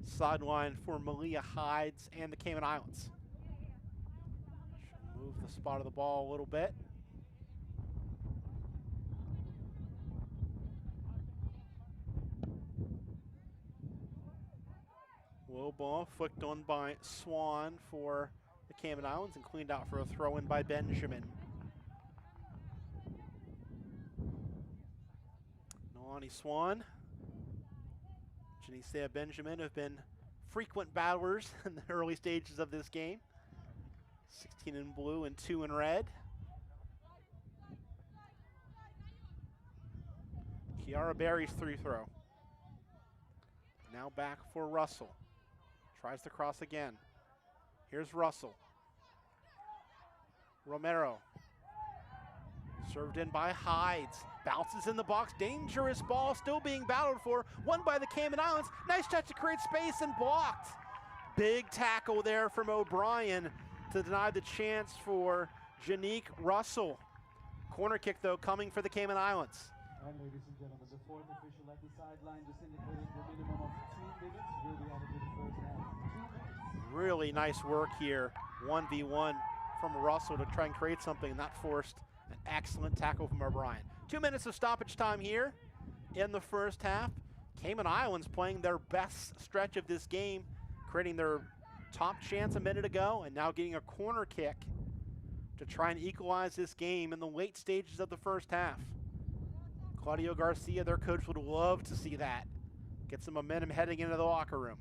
sideline for Malia Hides and the Cayman Islands. Should move the spot of the ball a little bit. Low ball flicked on by Swan for the Cayman Islands and cleaned out for a throw-in by Benjamin. Nolani Swan, Janisea Benjamin have been frequent battlers in the early stages of this game. 16 in blue and 2 in red. Kiara Berry's free throw. Now back for Russell. Tries to cross again. Here's Russell. Romero. Served in by Hides. Bounces in the box. Dangerous ball still being battled for. Won by the Cayman Islands. Nice touch to create space and blocked. Big tackle there from O'Brien to deny the chance for Janique Russell. Corner kick, though, coming for the Cayman Islands. And ladies and gentlemen, the 4th official at the sideline just indicated the minimum of 2 minutes will be added to the first half. 2 minutes. Really nice work here. 1v1 from Russell to try and create something, and that forced an excellent tackle from O'Brien. 2 minutes of stoppage time here in the first half. Cayman Islands playing their best stretch of this game, creating their top chance a minute ago, and now getting a corner kick to try and equalize this game in the late stages of the first half. Claudio Garcia, their coach, would love to see that. Get some momentum heading into the locker room.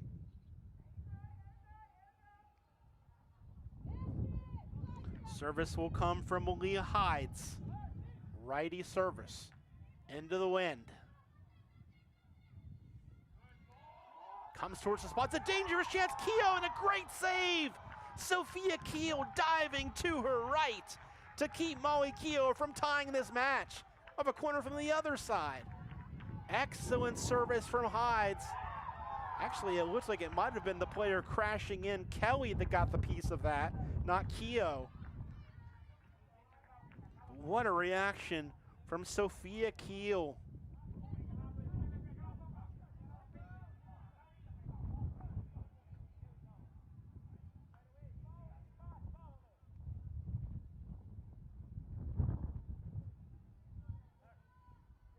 Service will come from Malia Hides. Righty service. Into the wind. Comes towards the spot. It's a dangerous chance. Keogh and a great save. Sophia Keogh diving to her right to keep Molly Keogh from tying this match. Of a corner from the other side. Excellent service from Hides. Actually, it looks like it might have been the player crashing in, Kelly, that got the piece of that, not Keogh. What a reaction from Sophia Keogh.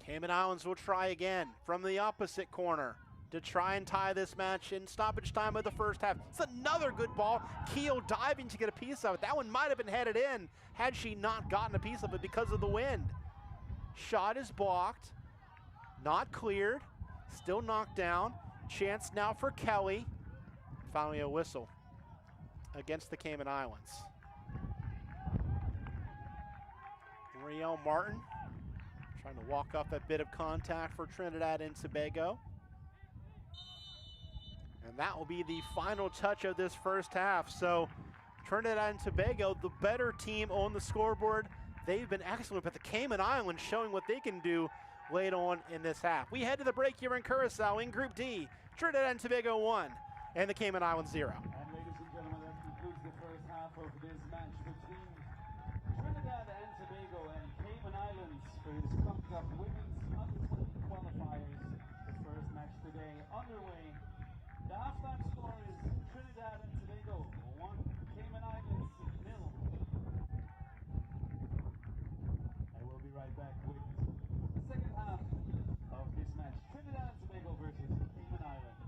Cayman Islands will try again from the opposite corner to try and tie this match in stoppage time of the first half. It's another good ball. Keogh diving to get a piece of it. That one might have been headed in had she not gotten a piece of it because of the wind. Shot is blocked, not cleared, still knocked down. Chance now for Kelly. Finally a whistle against the Cayman Islands. Riel Martin trying to walk off that bit of contact for Trinidad and Tobago. And that will be the final touch of this first half. So Trinidad and Tobago, the better team on the scoreboard. They've been excellent, but the Cayman Islands showing what they can do late on in this half. We head to the break here in Curacao in Group D. Trinidad and Tobago 1 and the Cayman Islands 0. And ladies and gentlemen, that concludes the first half of this match between Trinidad and Tobago and Cayman Islands for this Concacaf Women's Under-20 Qualifiers. The first match today underway. The halftime score is Trinidad and Tobago 1, Cayman Islands 0. I will be right back with the second half of this match. Trinidad and Tobago versus Cayman Islands.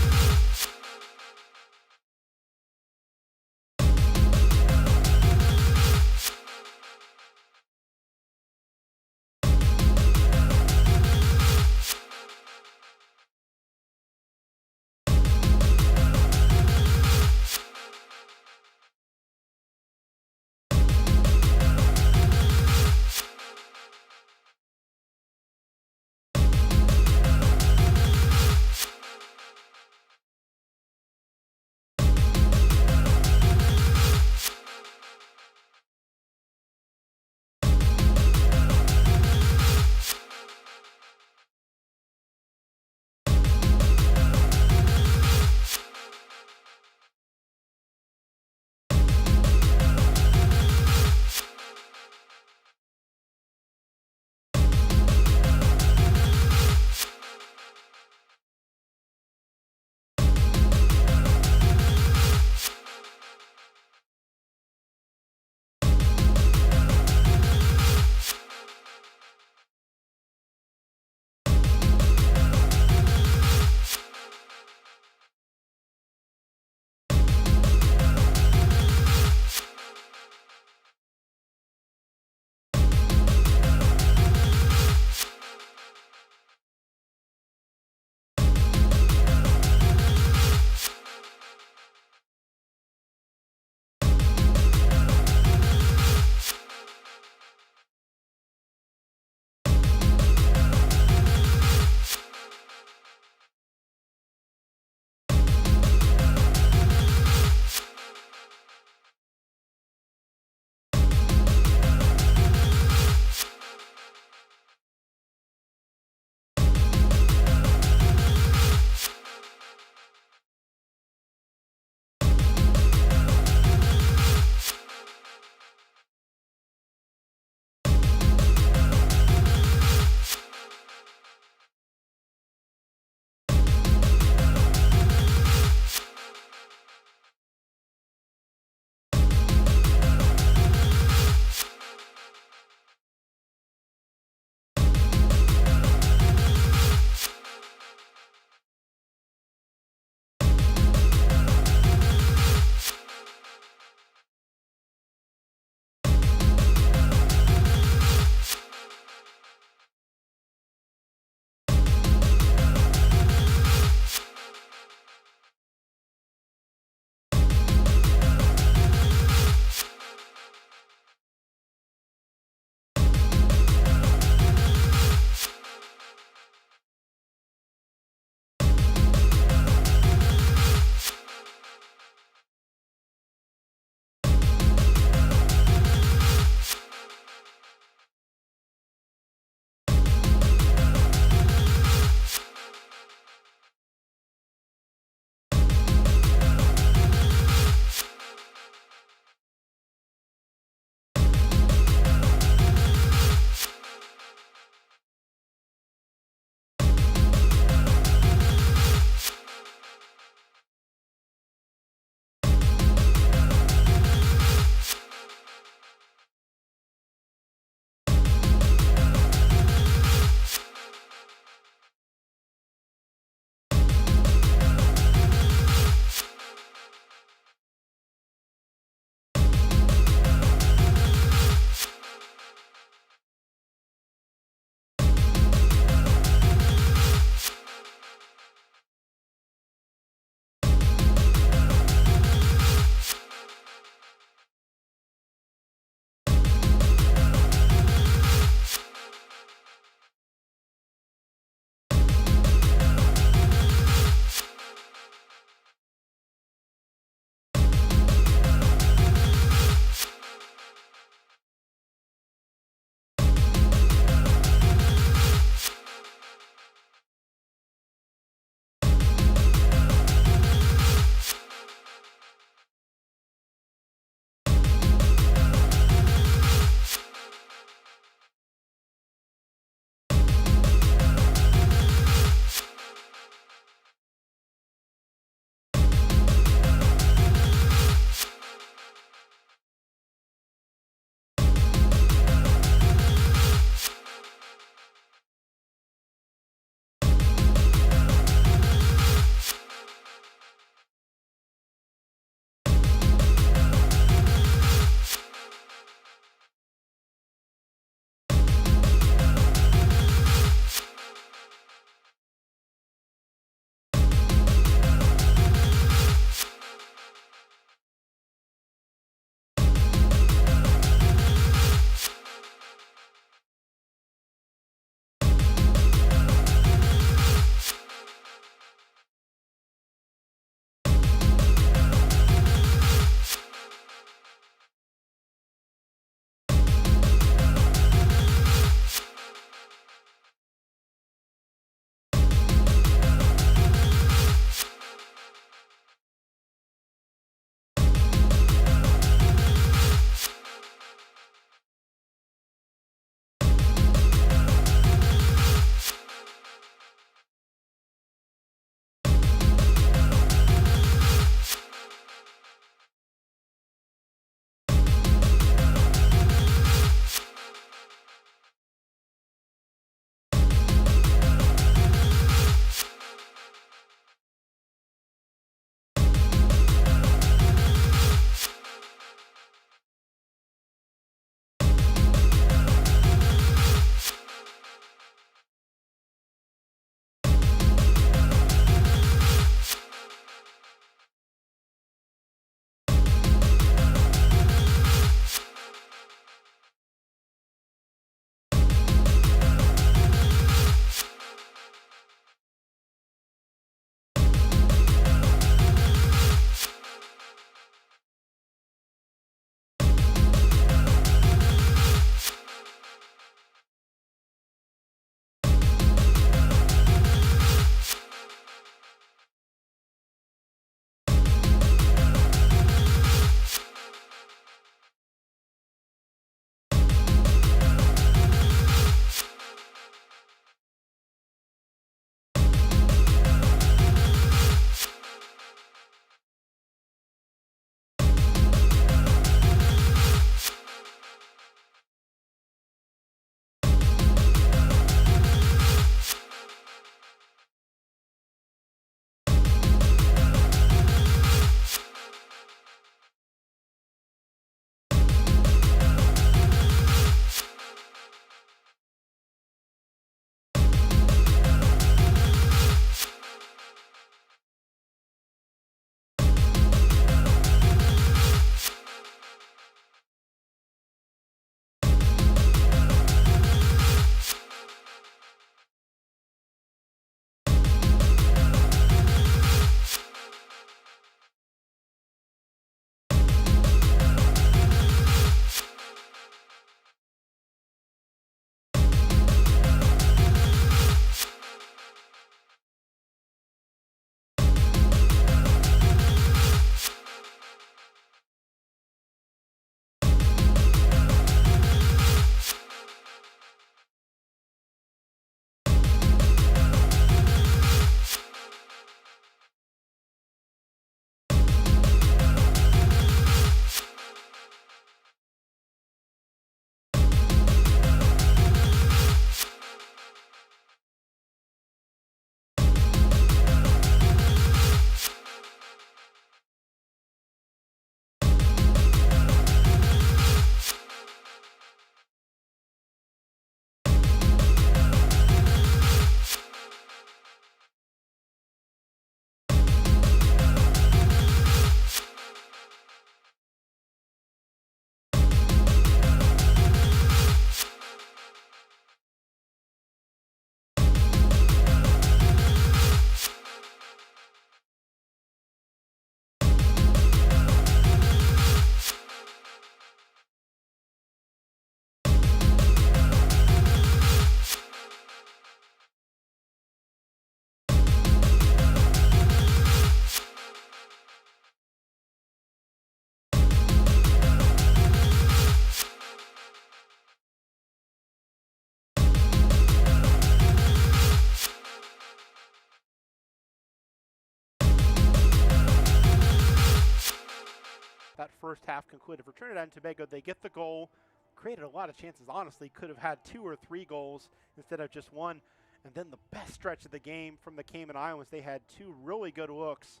that first half concluded. For Trinidad and Tobago, they get the goal, created a lot of chances, honestly, could have had 2 or 3 goals instead of just 1. And then the best stretch of the game from the Cayman Islands, they had 2 really good looks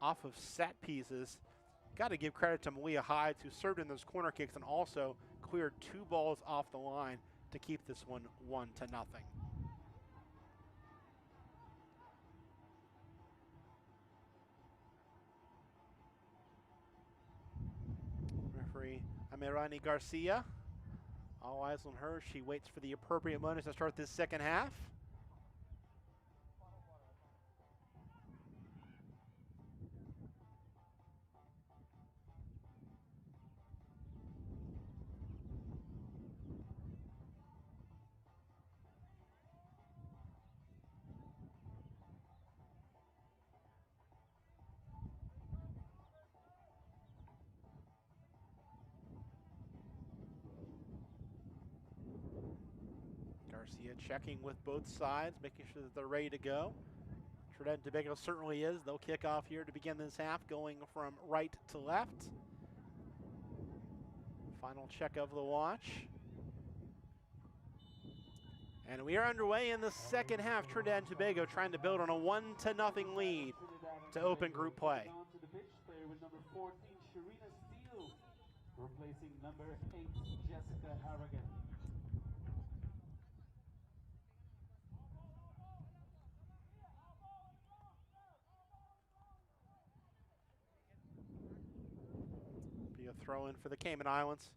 off of set pieces. Got to give credit to Malia Hides, who served in those corner kicks and also cleared 2 balls off the line to keep this one 1-0. Referee Amirani Garcia, all eyes on her. She waits for the appropriate moment to start this second half. Garcia checking with both sides, making sure that they're ready to go. Trinidad and Tobago certainly is. They'll kick off here to begin this half, going from right to left. Final check of the watch. And we are underway in the second half. Trinidad and Tobago trying to build on a 1-0 lead to open group play. Onto the pitch, player with number 14, Sharina Steele, replacing number 8, Jessica Harrigan. Be a throw in for the Cayman Islands.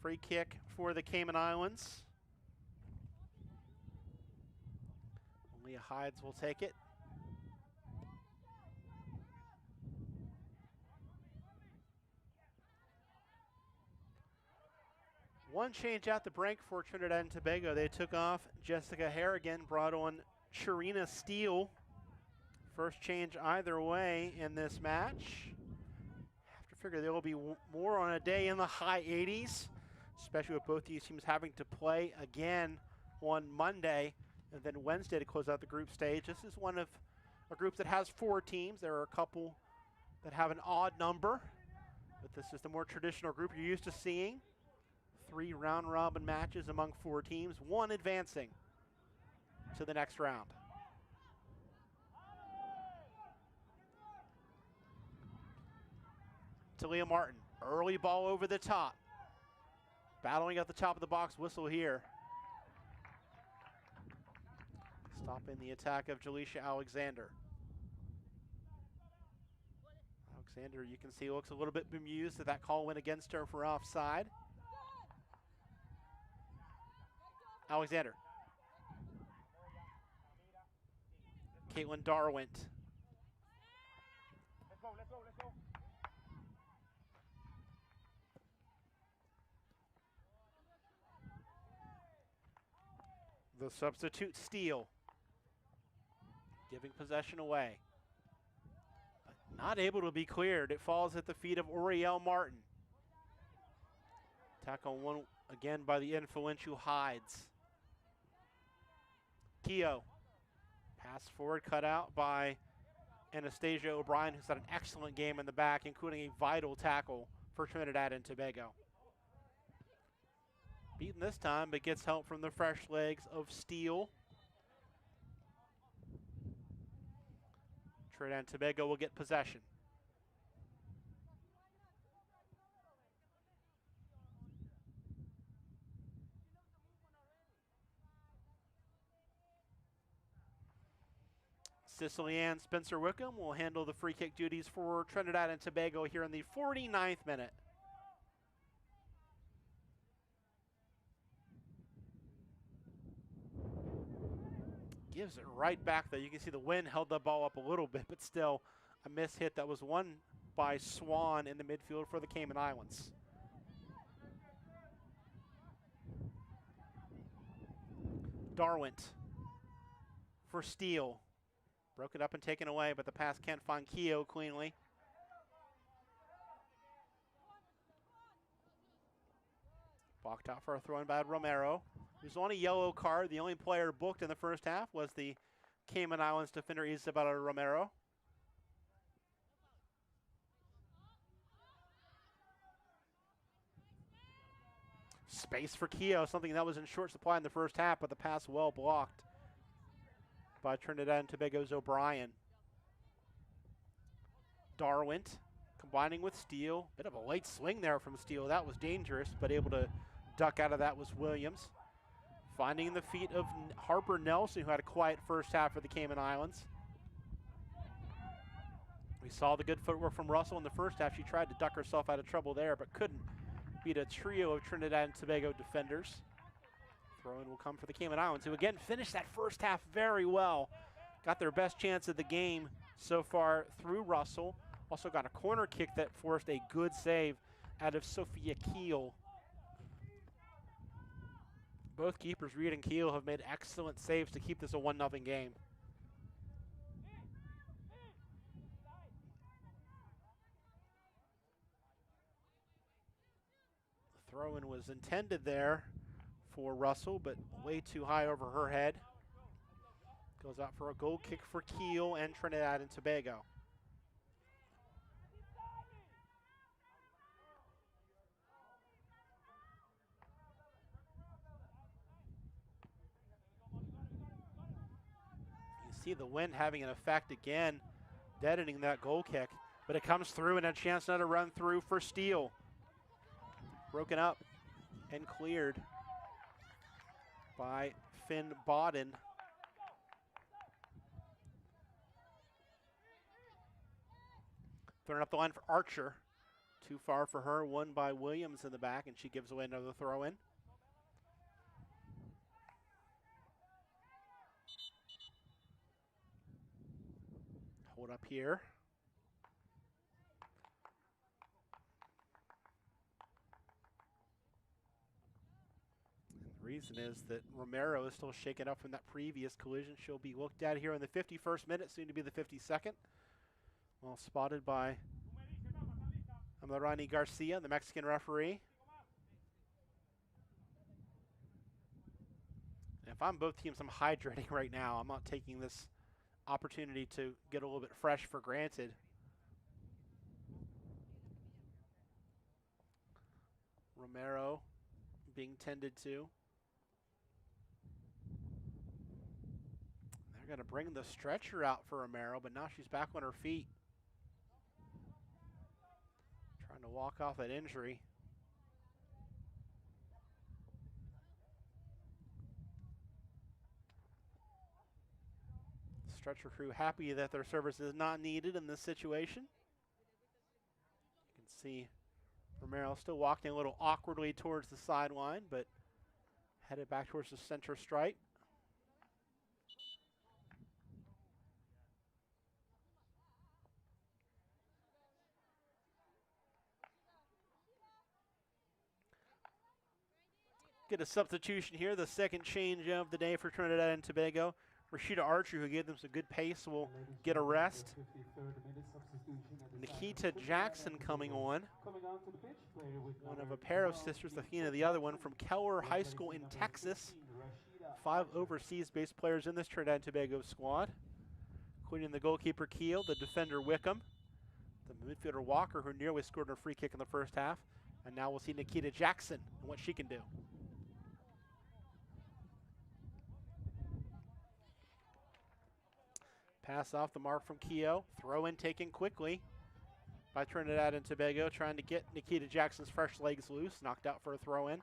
Free kick for the Cayman Islands. Leah Hides will take it. One change at the break for Trinidad and Tobago. They took off Jessica Harrigan, brought on Sharina Steele. First change either way in this match. Have to figure there will be more on a day in the high 80s, especially with both these teams having to play again on Monday and then Wednesday to close out the group stage. This is one of a group that has 4 teams. There are a couple that have an odd number, but this is the more traditional group you're used to seeing. 3 round-robin matches among 4 teams, 1 advancing to the next round. Talia Martin, early ball over the top. Battling at the top of the box, whistle here. Stopping the attack of Jaleisha Alexander. Alexander, you can see, looks a little bit bemused that that call went against her for offside. Alexander. Caitlin Darwint. Let's go, let's go, let's go. The substitute Steele. Giving possession away. But not able to be cleared. It falls at the feet of Oriel Martin. Tackle one again by the influential Hides. Keogh. Pass forward, cut out by Anastasia O'Brien, who's had an excellent game in the back, including a vital tackle for Trinidad and Tobago. Beaten this time, but gets help from the fresh legs of Steele. Trinidad and Tobago will get possession. Cicely Ann Spencer Wickham will handle the free kick duties for Trinidad and Tobago here in the 49th minute. Gives it right back though. You can see the wind held the ball up a little bit, but still a miss hit that was won by Swan in the midfield for the Cayman Islands. Darwint for Steele. Broke it up and taken away, but the pass can't find Keogh cleanly. Walked out for a throw in by Romero. He was on a yellow card. The only player booked in the first half was the Cayman Islands defender Isabella Romero. Space for Keogh, something that was in short supply in the first half, but the pass well blocked by Trinidad and Tobago's O'Brien. Darwint combining with Steele. Bit of a late swing there from Steele. That was dangerous, but able to duck out of that was Williams. Finding the feet of Harper Nelson, who had a quiet first half for the Cayman Islands. We saw the good footwork from Russell in the first half. She tried to duck herself out of trouble there, but couldn't beat a trio of Trinidad and Tobago defenders. Throw-in will come for the Cayman Islands, who again finished that first half very well. Got their best chance of the game so far through Russell. Also got a corner kick that forced a good save out of Sophia Keel. Both keepers, Reed and Keel, have made excellent saves to keep this a 1-0 game. The throw-in was intended there for Russell, but way too high over her head. Goes out for a goal kick for Keel and Trinidad and Tobago. You see the wind having an effect again, deadening that goal kick, but it comes through and a chance now to run through for Steele. Broken up and cleared by Finn Bodden. Throwing up the line for Archer. Too far for her, won by Williams in the back, and she gives away another throw-in. Hold up here. And the reason is that Romero is still shaken up from that previous collision. She'll be looked at here in the 51st minute, soon to be the 52nd. Well spotted by Amarani Garcia, the Mexican referee. And if I'm both teams, I'm hydrating right now. I'm not taking this opportunity to get a little bit fresh for granted. Romero being tended to. They're going to bring the stretcher out for Romero, but now she's back on her feet. Trying to walk off that injury. Stretcher crew happy that their service is not needed in this situation. You can see Romero still walking a little awkwardly towards the sideline, but headed back towards the center stripe. Get a substitution here, the second change of the day for Trinidad and Tobago. Rashida Archer, who gave them some good pace, will get a rest. Nikita Jackson coming on. One of a pair of sisters, Athena, the other one from Keller High School in Texas. 5 overseas-based players in this Trinidad and Tobago squad, including the goalkeeper Keel, the defender Wickham, the midfielder Walker, who nearly scored a free kick in the first half. And now we'll see Nikita Jackson and what she can do. Pass off the mark from Keogh. Throw in taken quickly by Trinidad and Tobago, trying to get Nikita Jackson's fresh legs loose. Knocked out for a throw in.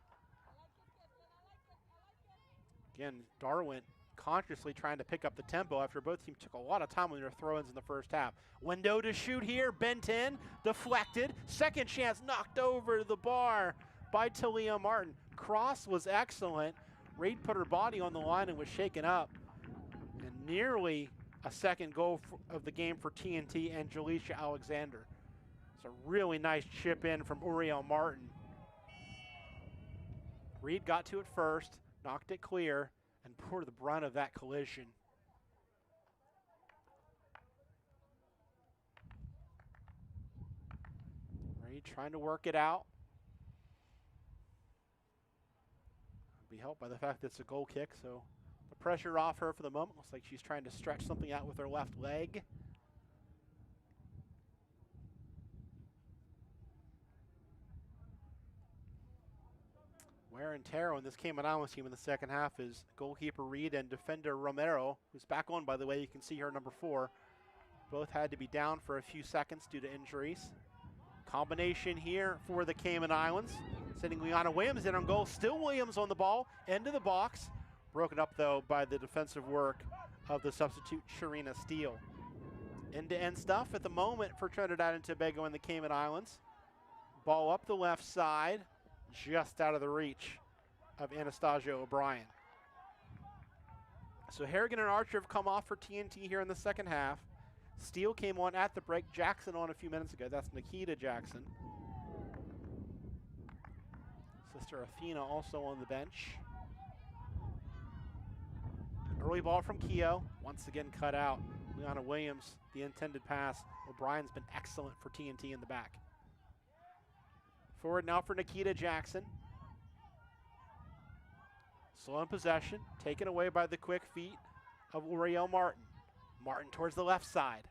Again, Darwin consciously trying to pick up the tempo after both teams took a lot of time on their throw-ins in the first half. Window to shoot here, bent in, deflected. Second chance knocked over the bar by Talia Martin. Cross was excellent. Reed put her body on the line and was shaken up. And nearly a second goal of the game for TNT and Jaleisha Alexander. It's a really nice chip in from Uriel Martin. Reed got to it first, knocked it clear, and bore the brunt of that collision. Reed trying to work it out. be helped by the fact that it's a goal kick, so the pressure off her for the moment. Looks like she's trying to stretch something out with her left leg. Wear and tear on this Cayman Islands team in the second half is goalkeeper Reed and defender Romero, who's back on, by the way. You can see her number 4. Both had to be down for a few seconds due to injuries. Combination here for the Cayman Islands. Sending Liana Williams in on goal. Still Williams on the ball, into the box. Broken up, though, by the defensive work of the substitute Sharina Steele. End-to-end stuff at the moment for Trinidad and Tobago and the Cayman Islands. Ball up the left side, just out of the reach of Anastasia O'Brien. So Harrigan and Archer have come off for TNT here in the second half. Steele came on at the break. Jackson on a few minutes ago. That's Nikita Jackson. Sister Athena also on the bench. Early ball from Keogh. Once again cut out. Liana Williams, the intended pass. O'Brien's been excellent for TNT in the back. Forward now for Nikita Jackson. Slow in possession. Taken away by the quick feet of Uriel Martin. Martin towards the left side.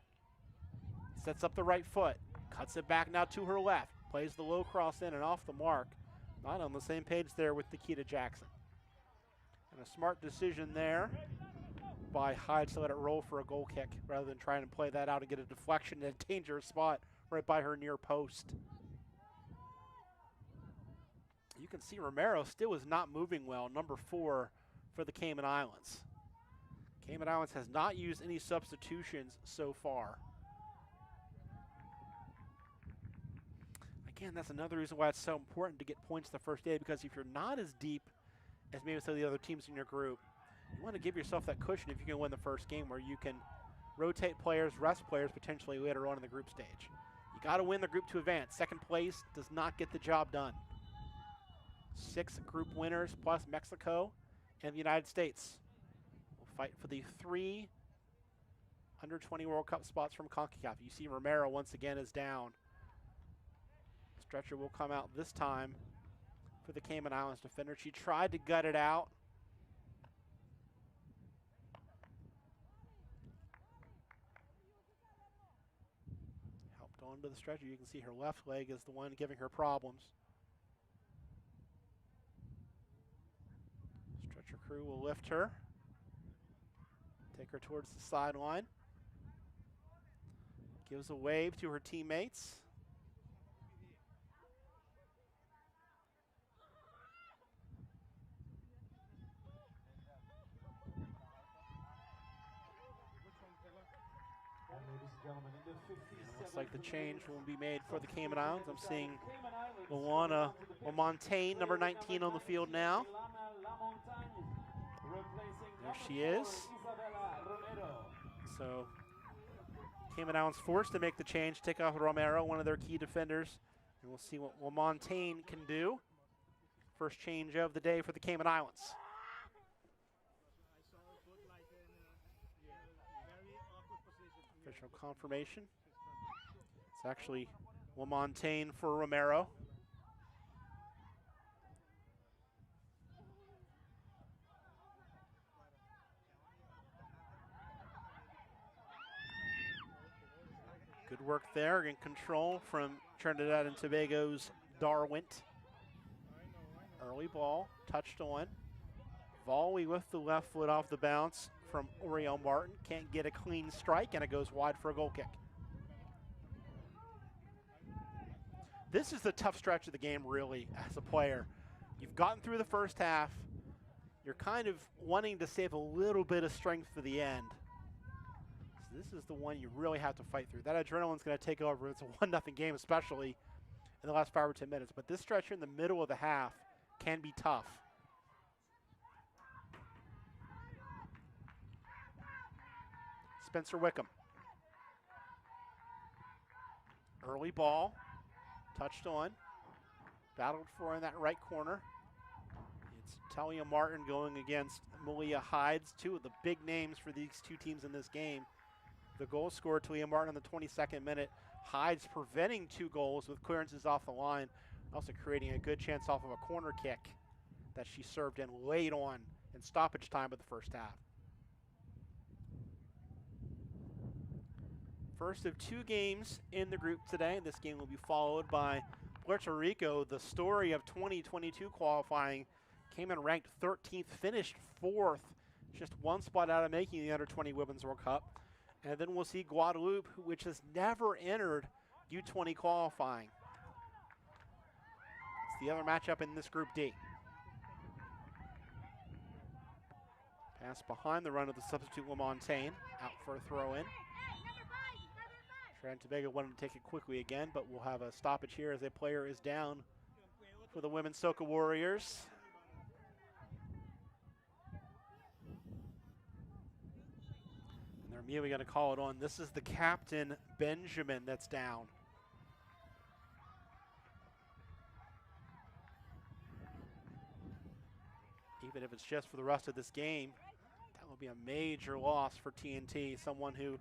Sets up the right foot. Cuts it back now to her left. Plays the low cross in and off the mark. Not on the same page there with Nikita Jackson. And a smart decision there by Hyde to let it roll for a goal kick rather than trying to play that out and get a deflection in a dangerous spot right by her near post. You can see Romero still is not moving well, number 4 for the Cayman Islands. Cayman Islands has not used any substitutions so far. Again, that's another reason why it's so important to get points the first day, because if you're not as deep as maybe some of the other teams in your group, you want to give yourself that cushion if you can win the first game where you can rotate players, rest players potentially later on in the group stage. You got to win the group to advance. Second place does not get the job done. 6 group winners plus Mexico and the United States will fight for the 3 Under-20 World Cup spots from Concacaf. You see Romero once again is down. Stretcher will come out this time for the Cayman Islands defender. She tried to gut it out. Helped onto the stretcher. You can see her left leg is the one giving her problems. Stretcher crew will lift her. Take her towards the sideline. Gives a wave to her teammates. Looks like the change will be made for the Cayman Islands. I'm seeing Luana Lamontagne, number 19, on the field now. There she is. So Cayman Islands forced to make the change, take off Romero, one of their key defenders. And we'll see what Lamontagne can do. First change of the day for the Cayman Islands. Official confirmation. It's actually Lamontagne for Romero. Good work there in control from Trinidad and Tobago's Darwint. Early ball, touched on. Volley with the left foot off the bounce from Uriel Martin. Can't get a clean strike, and it goes wide for a goal kick. This is the tough stretch of the game, really, as a player. You've gotten through the first half. You're kind of wanting to save a little bit of strength for the end. So this is the one you really have to fight through. That adrenaline's going to take over. It's a 1-0 game, especially in the last 5 or 10 minutes. But this stretch in the middle of the half can be tough. Spencer Wickham. Early ball. Touched on. Battled for in that right corner. It's Talia Martin going against Malia Hides, 2 of the big names for these 2 teams in this game. The goal scored, Talia Martin, on the 22nd minute. Hides preventing 2 goals with clearances off the line. Also creating a good chance off of a corner kick that she served in late on in stoppage time of the first half. First of 2 games in the group today. This game will be followed by Puerto Rico, the story of 2022 qualifying. Cayman ranked 13th, finished 4th, just 1 spot out of making the Under-20 Women's World Cup. And then we'll see Guadeloupe, which has never entered U20 qualifying. It's the other matchup in this Group D. Pass behind the run of the substitute LaMontagne, out for a throw-in. Trinidad Tobago wanted to take it quickly again, but we'll have a stoppage here as a player is down for the women's Soca Warriors. And they're immediately going to call it on. This is the captain, Benjamin, that's down. Even if it's just for the rest of this game, that will be a major loss for TNT. Someone who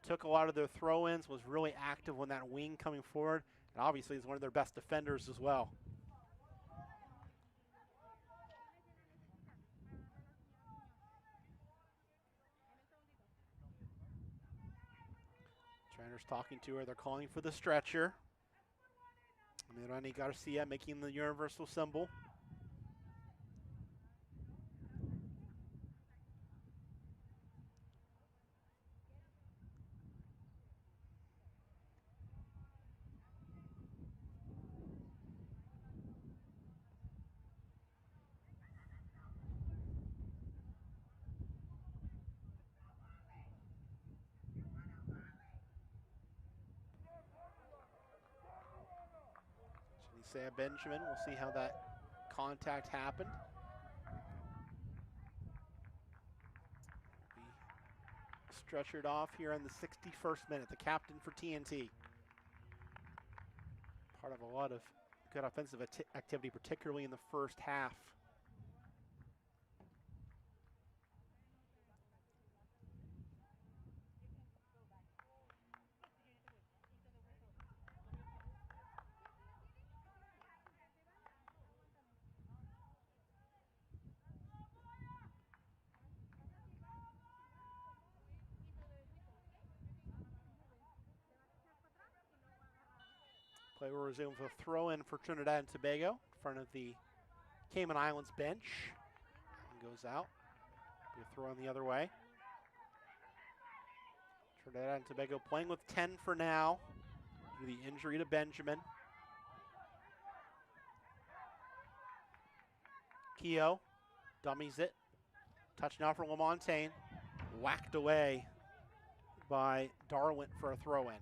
took a lot of their throw-ins, was really active on that wing coming forward, and obviously is one of their best defenders as well. Trainer's talking to her. They're calling for the stretcher. Mirani Garcia making the universal symbol. Shanice Benjamin, we'll see how that contact happened. Be stretchered off here in the 61st minute, the captain for TNT. Part of a lot of good offensive activity, particularly in the first half. Play will resume with a throw-in for Trinidad and Tobago in front of the Cayman Islands bench. And goes out. Be a throw in the other way. Trinidad and Tobago playing with 10 for now due to the injury to Benjamin. Keogh dummies it. Touch now for LaMontagne. Whacked away by Darwin for a throw-in.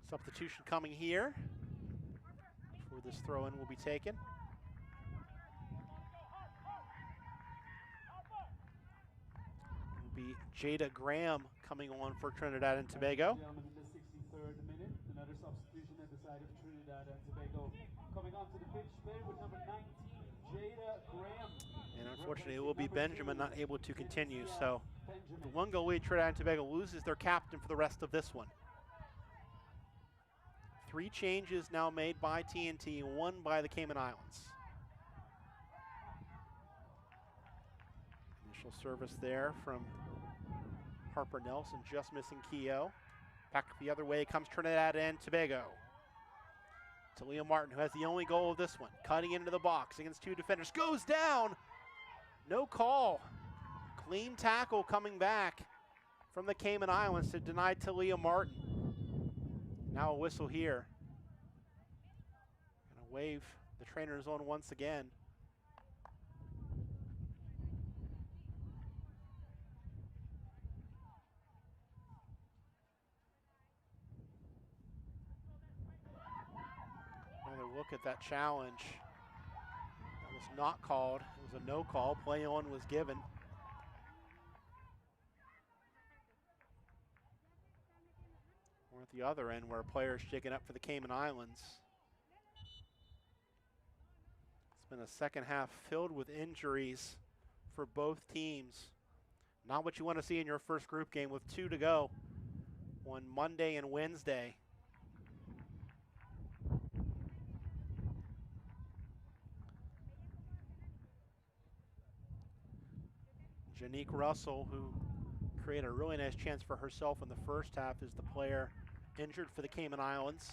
Substitution coming here before this throw-in will be taken. Will be Jada Graham coming on for Trinidad and Tobago. In the 63rd minute, another substitution at the side of Trinidad and Tobago. Coming onto the pitch there with number 19, Jada Graham. And unfortunately, it will be Benjamin not able to continue. So the 1-goal lead, Trinidad and Tobago loses their captain for the rest of this one. 3 changes now made by TNT, 1 by the Cayman Islands. Initial service there from Harper Nelson, just missing Keogh. Back the other way comes Trinidad and Tobago. Talia Martin, who has the only goal of this one, cutting into the box against 2 defenders, goes down. No call. Clean tackle coming back from the Cayman Islands to deny Talia Martin. Now a whistle here. Gonna wave the trainers on once again. Another look at that challenge. That was not called. It was a no call. Play on was given. We're at the other end where a player is shaken up for the Cayman Islands. It's Been a second half filled with injuries for both teams. Not what you want to see in your first group game with 2 to go on Monday and Wednesday. Janique Russell, who created a really nice chance for herself in the first half, is the player injured for the Cayman Islands.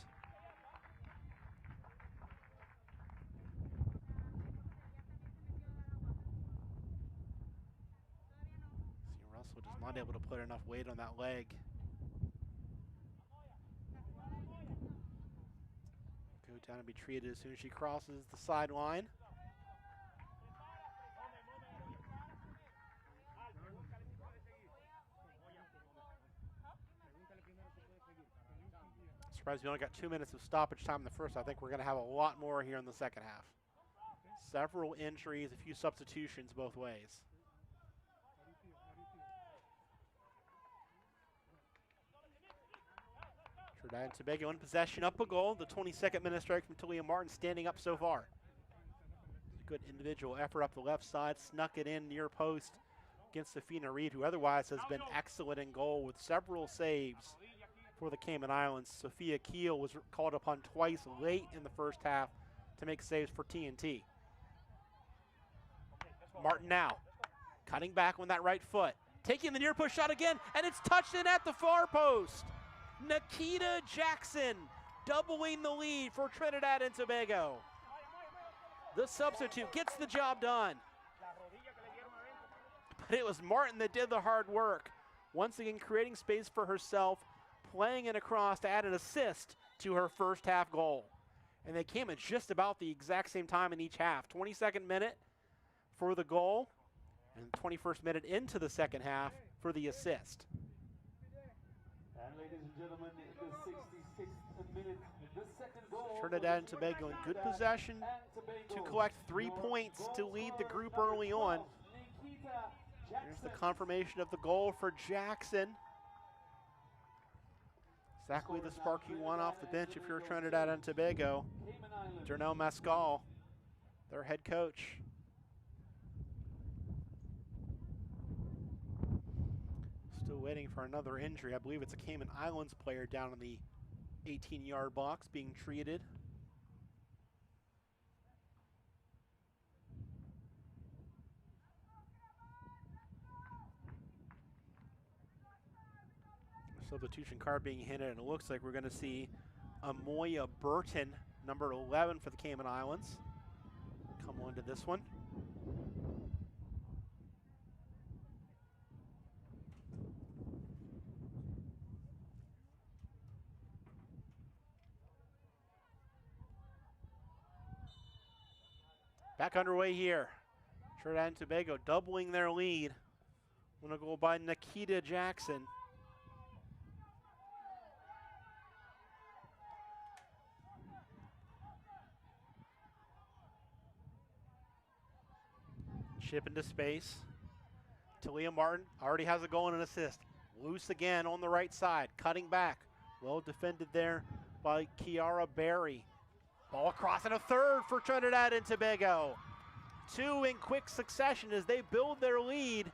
See, Russell just not able to put enough weight on that leg. Go down and be treated as soon as she crosses the sideline. Surprised we only got 2 minutes of stoppage time in the first. I think we're going to have a lot more here in the second half. Several injuries, a few substitutions both ways. Trinidad Tobago in possession, up a goal. The 22nd minute strike from Talia Martin, standing up so far. Good individual effort up the left side, snuck it in near post against Safina Reed, who otherwise has been excellent in goal with several saves for the Cayman Islands. Sophia Keel was called upon twice late in the first half to make saves for TNT. Martin now, cutting back on that right foot, taking the near post shot again, and it's touched in at the far post. Nikita Jackson doubling the lead for Trinidad and Tobago. The substitute gets the job done. But it was Martin that did the hard work. Once again, creating space for herself, playing it across to add an assist to her first half goal. And they came at just about the exact same time in each half. 22nd minute for the goal, and 21st minute into the second half for the assist. And ladies and gentlemen, the 66th minute, the second goal. Trinidad and Tobago in good possession to collect 3 points to lead the group early on. Here's the confirmation of the goal for Jackson. Exactly the spark you want off the bench if you're Trinidad and Tobago. Darnell Mascal, their head coach. Still waiting for another injury. I believe it's a Cayman Islands player down in the 18-yard box being treated. Substitution card being handed, and it looks like we're going to see Amoya Burton, number 11 for the Cayman Islands, come on to this one. Back underway here. Trinidad and Tobago doubling their lead. On a goal by Nikita Jackson. Chip into space. Talia Martin already has a goal and an assist. Loose again on the right side, cutting back. Well defended there by Kiara Berry. Ball across and a third for Trinidad and Tobago. 2 in quick succession as they build their lead.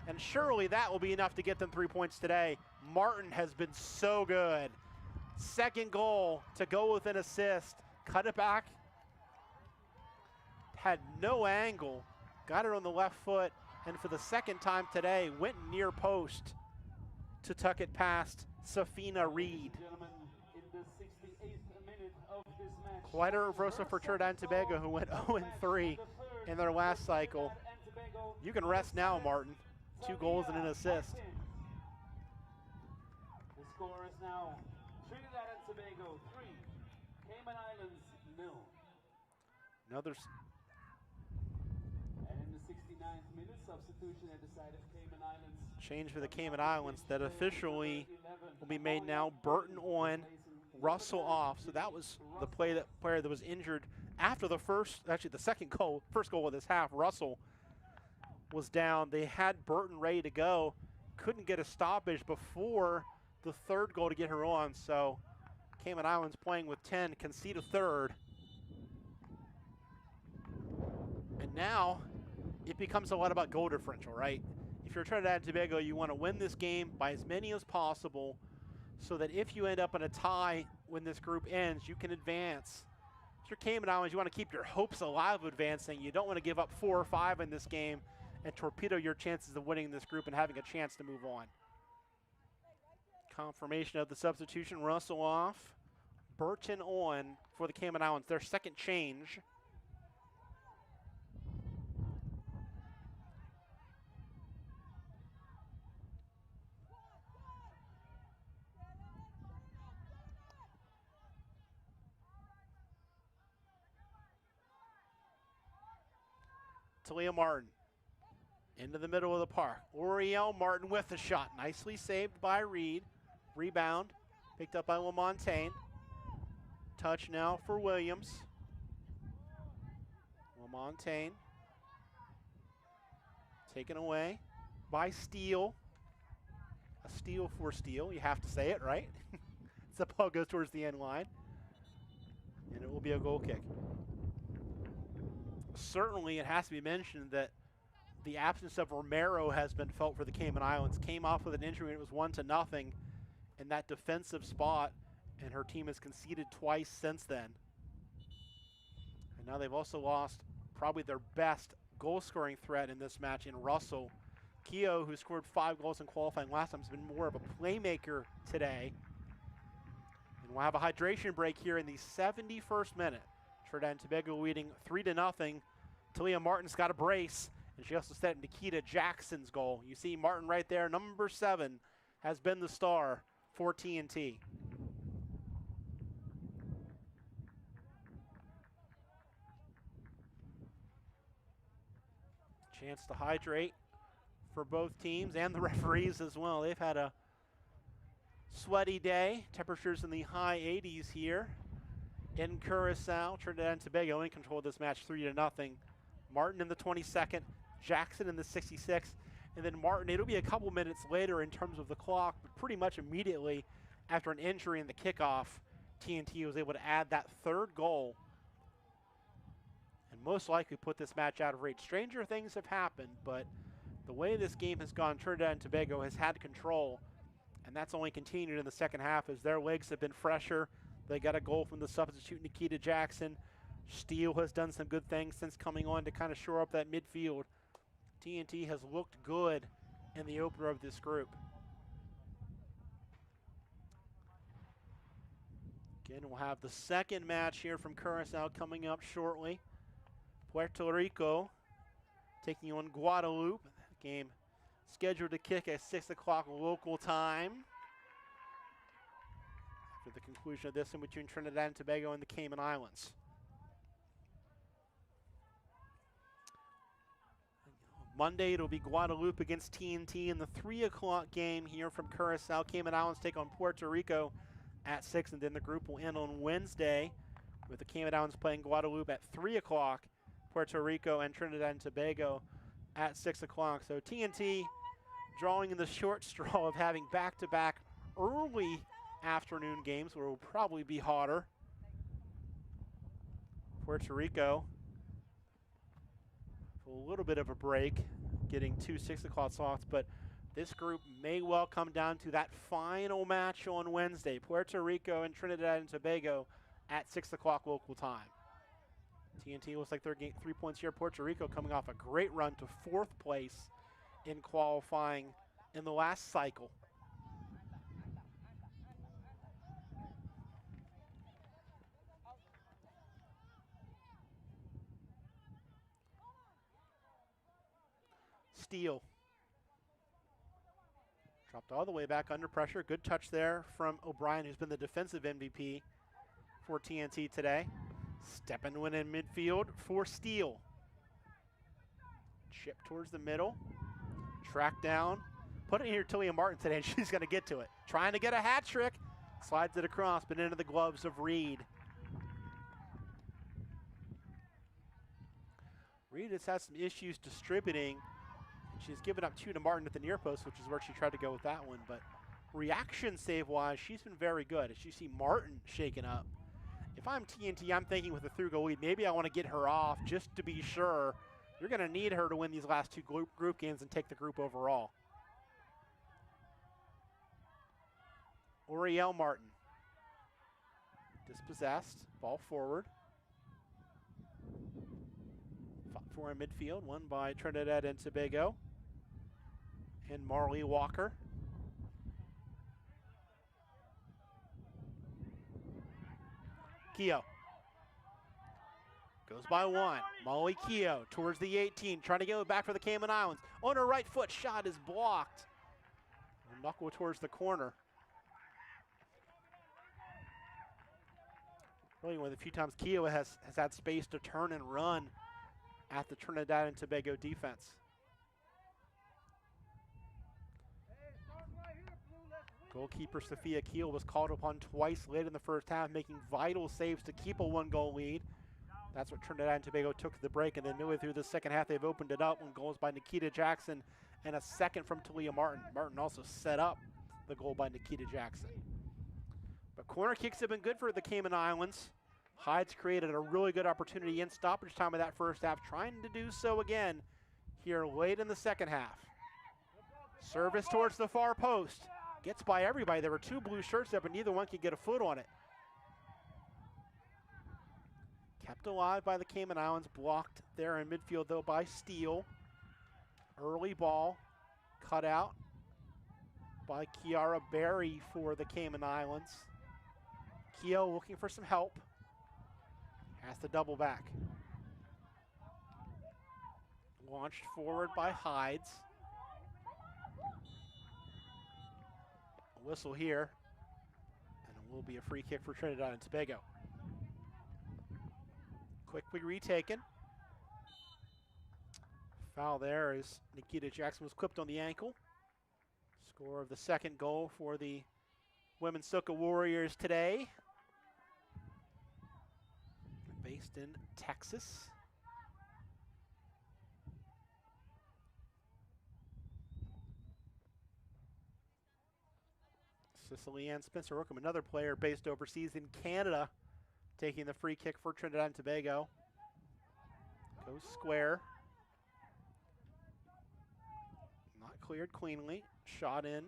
And surely that will be enough to get them 3 points today. Martin has been so good. Second goal to go with an assist. Cut it back. Had no angle. Got it on the left foot, and for the second time today, went near post to tuck it past Safina Reed. Quite a reversal for Trinidad and Tobago, who went 0-3 in their last cycle. You can rest now, Martin. 2 goals and an assist. The score is now Trinidad and Tobago 3, Cayman Islands 0. Another. And in the 69th minute, substitution at the side of Cayman Islands. Change for the Cayman Islands that officially will be made now. Burton on, Russell off. So that was the player that was injured after the first goal of this half. Russell was down. They had Burton ready to go. Couldn't get a stoppage before the third goal to get her on. So Cayman Islands playing with 10, concede a third. now it becomes a lot about goal differential, right? If you're Trinidad and Tobago, you want to win this game by as many as possible so that if you end up in a tie when this group ends, you can advance. If you're Cayman Islands, you want to keep your hopes alive of advancing. You don't want to give up 4 or 5 in this game and torpedo your chances of winning this group and having a chance to move on. Confirmation of the substitution. Russell off. Burton on for the Cayman Islands. Their second change. Talia Martin into the middle of the park. Oriel Martin with the shot. Nicely saved by Reed. Rebound picked up by LaMontagne. Touch now for Williams. LaMontagne taken away by Steele. A steal for Steele. You have to say it, right? The ball goes towards the end line. And it will be a goal kick. Certainly, it has to be mentioned that the absence of Romero has been felt for the Cayman Islands. Came off with an injury and it was 1-0 in that defensive spot, and her team has conceded twice since then. And now they've also lost probably their best goal-scoring threat in this match in Russell. Keogh, who scored 5 goals in qualifying last time, has been more of a playmaker today. And we'll have a hydration break here in the 71st minute. Trinidad and Tobago leading 3-0. Talia Martin's got a brace, and she also set Nikita Jackson's goal. You see Martin right there, number 7, has been the star for TNT. Chance to hydrate for both teams and the referees as well. They've had a sweaty day. Temperatures in the high 80s here in Curacao. Trinidad and Tobago in control of this match 3-0. Martin in the 22nd, Jackson in the 66th, and then Martin, it'll be a couple minutes later in terms of the clock, but pretty much immediately after an injury in the kickoff, TNT was able to add that 3rd goal and most likely put this match out of reach. Stranger things have happened, but the way this game has gone, Trinidad and Tobago has had control, and that's only continued in the second half as their legs have been fresher. They got a goal from the substitute Nikita Jackson. Steele has done some good things since coming on to kind of shore up that midfield. TNT has looked good in the opener of this group. Again, we'll have the second match here from Curacao coming up shortly. Puerto Rico taking on Guadeloupe. Game scheduled to kick at 6 o'clock local time. After the conclusion of this in between Trinidad and Tobago and the Cayman Islands. Monday, it'll be Guadeloupe against TNT in the 3 o'clock game here from Curacao. Cayman Islands take on Puerto Rico at 6, and then the group will end on Wednesday with the Cayman Islands playing Guadeloupe at 3 o'clock, Puerto Rico and Trinidad and Tobago at 6 o'clock. So TNT drawing in the short straw of having back-to-back early afternoon games where it will probably be hotter. Puerto Rico, a little bit of a break, getting 2 6 o'clock slots, but this group may well come down to that final match on Wednesday. Puerto Rico and Trinidad and Tobago at 6 o'clock local time. TNT looks like they're getting 3 points here. Puerto Rico coming off a great run to 4th place in qualifying in the last cycle. Steele. Dropped all the way back under pressure. Good touch there from O'Brien, who's been the defensive MVP for TNT today. Stepping in midfield for Steele. Chip towards the middle. Track down. Put it here, Talia Martin today, and she's going to get to it. Trying to get a hat trick. Slides it across, but into the gloves of Reed. Reed has had some issues distributing. She's given up 2 to Martin at the near post, which is where she tried to go with that one. But reaction save-wise, she's been very good. As you see Martin shaken up. If I'm TNT, I'm thinking with a through goal lead, maybe I want to get her off just to be sure You're going to need her to win these last two group games and take the group overall. Oriel Martin. Dispossessed. Ball forward. Fought for in midfield. Won by Trinidad and Tobago. And Marley Walker. Keogh. Goes by one. Molly Keogh towards the 18, trying to get it back for the Cayman Islands. On her right foot, shot is blocked. Knuckle towards the corner. Really one of the few times Keogh has had space to turn and run at the Trinidad and Tobago defense. Goalkeeper Sophia Keogh was called upon twice late in the first half, making vital saves to keep a one-goal lead. That's what Trinidad and Tobago took to the break, and then midway through the second half, they've opened it up with goals by Nikita Jackson and a second from Talia Martin. Martin also set up the goal by Nikita Jackson. But corner kicks have been good for the Cayman Islands. Hydes created a really good opportunity in stoppage time of that first half, trying to do so again here late in the second half. Service towards the far post. Gets by everybody. There were two blue shirts there, but neither one could get a foot on it. Kept alive by the Cayman Islands, blocked there in midfield though by Steele. Early ball, cut out by Kiara Berry for the Cayman Islands. Keogh looking for some help. Has to double back. Launched forward by Hydes. A whistle here, and it will be a free kick for Trinidad and Tobago. Quickly retaken. Foul there as Nikita Jackson was clipped on the ankle. Score of the second goal for the Women's Soca Warriors today. Based in Texas. Cicely Ann Spencer Rookham, another player based overseas in Canada, taking the free kick for Trinidad and Tobago. Goes square. Not cleared cleanly. Shot in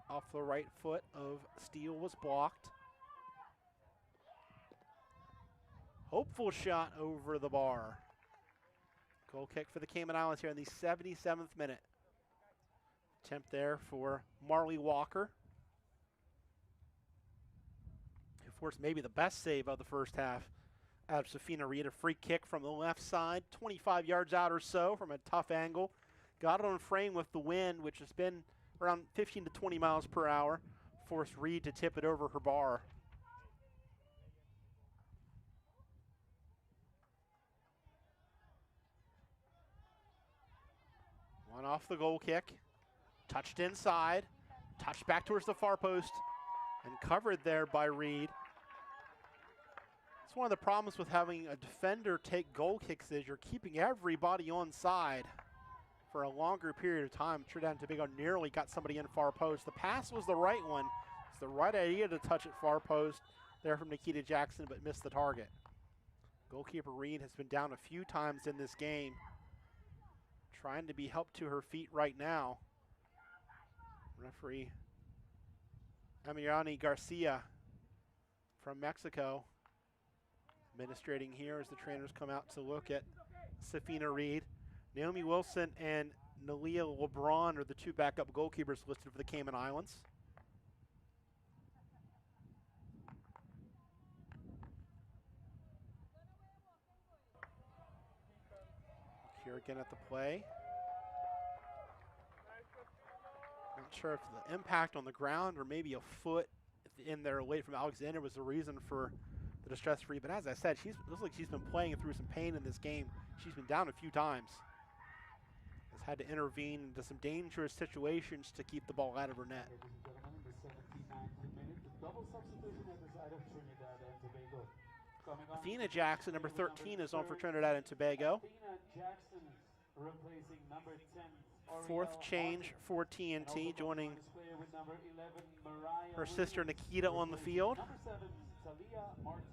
off the right foot of Steele was blocked. Hopeful shot over the bar. Goal kick for the Cayman Islands here in the 77th minute. Attempt there for Marley Walker. Who forced maybe the best save of the first half out of Safina Reed. A free kick from the left side, 25 yards out or so from a tough angle. Got it on frame with the wind, which has been around 15 to 20 miles per hour. Forced Reed to tip it over her bar. One off the goal kick, touched inside, touched back towards the far post, and covered there by Reed. It's one of the problems with having a defender take goal kicks is you're keeping everybody on side for a longer period of time. Trinidad and Tobago nearly got somebody in far post. The pass was the right one. It's the right idea to touch it far post there from Nikita Jackson, but missed the target. Goalkeeper Reed has been down a few times in this game. Trying to be helped to her feet right now. Referee Emiliani Garcia from Mexico administrating here as the trainers come out to look at Safina Reed. Naomi Wilson and Nalia LeBron are the two backup goalkeepers listed for the Cayman Islands. Here again at the play. Not sure if the impact on the ground or maybe a foot in there late from Alexander was the reason for the distress free. But as I said, looks like she's been playing through some pain in this game. She's been down a few times. Has had to intervene into some dangerous situations to keep the ball out of her net. Ladies and gentlemen, in the 79th minute, the double substitution at the side of Trinidad and Tobago. Athena Jackson, number 13, is on for Trinidad and Tobago. Athena Jackson replacing number 10. Fourth change for TNT, joining her sister Nikita on the field. Number 7, Talia Martin.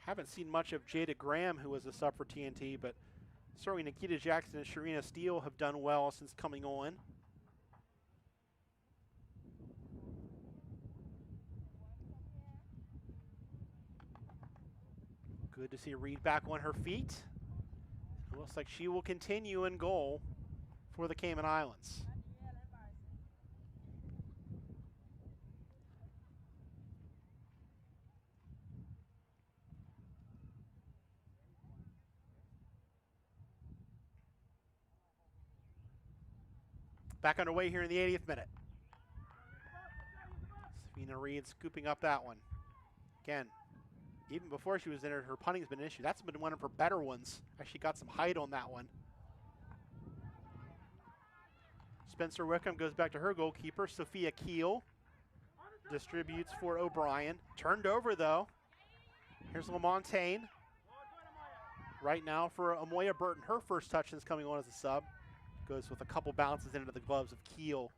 Haven't seen much of Jada Graham, who was a sub for TNT, but certainly Nikita Jackson and Sharina Steele have done well since coming on. Good to see Reed back on her feet. It looks like she will continue in goal for the Cayman Islands. Back underway here in the 80th minute. Savina Reed scooping up that one. Again, even before she was in it, her punting's been an issue. That's been one of her better ones. Actually got some height on that one. Spencer Wickham goes back to her goalkeeper, Sophia Keel. Distributes for O'Brien. Turned over though. Here's LaMontagne. Right now for Amoya Burton, her first touch since coming on as a sub. Goes with a couple bounces into the gloves of Keel.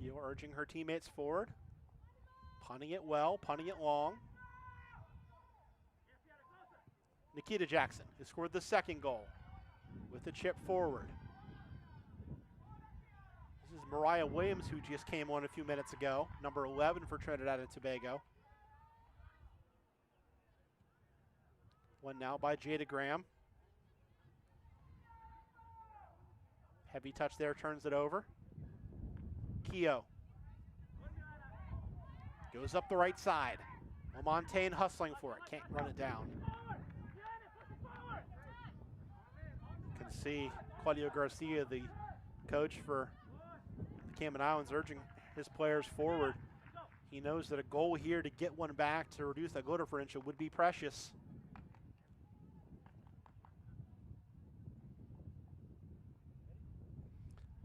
Keel urging her teammates forward. Punting it well, punting it long. Nikita Jackson, who scored the second goal with the chip forward. This is Mariah Williams, who just came on a few minutes ago, number 11 for Trinidad and Tobago. One now by Jada Graham. Heavy touch there, turns it over. Keogh. Goes up the right side. LaMontagne hustling for it, can't run it down. You can see Claudio Garcia, the coach for the Cayman Islands, urging his players forward. He knows that a goal here to get one back to reduce that goal differential would be precious.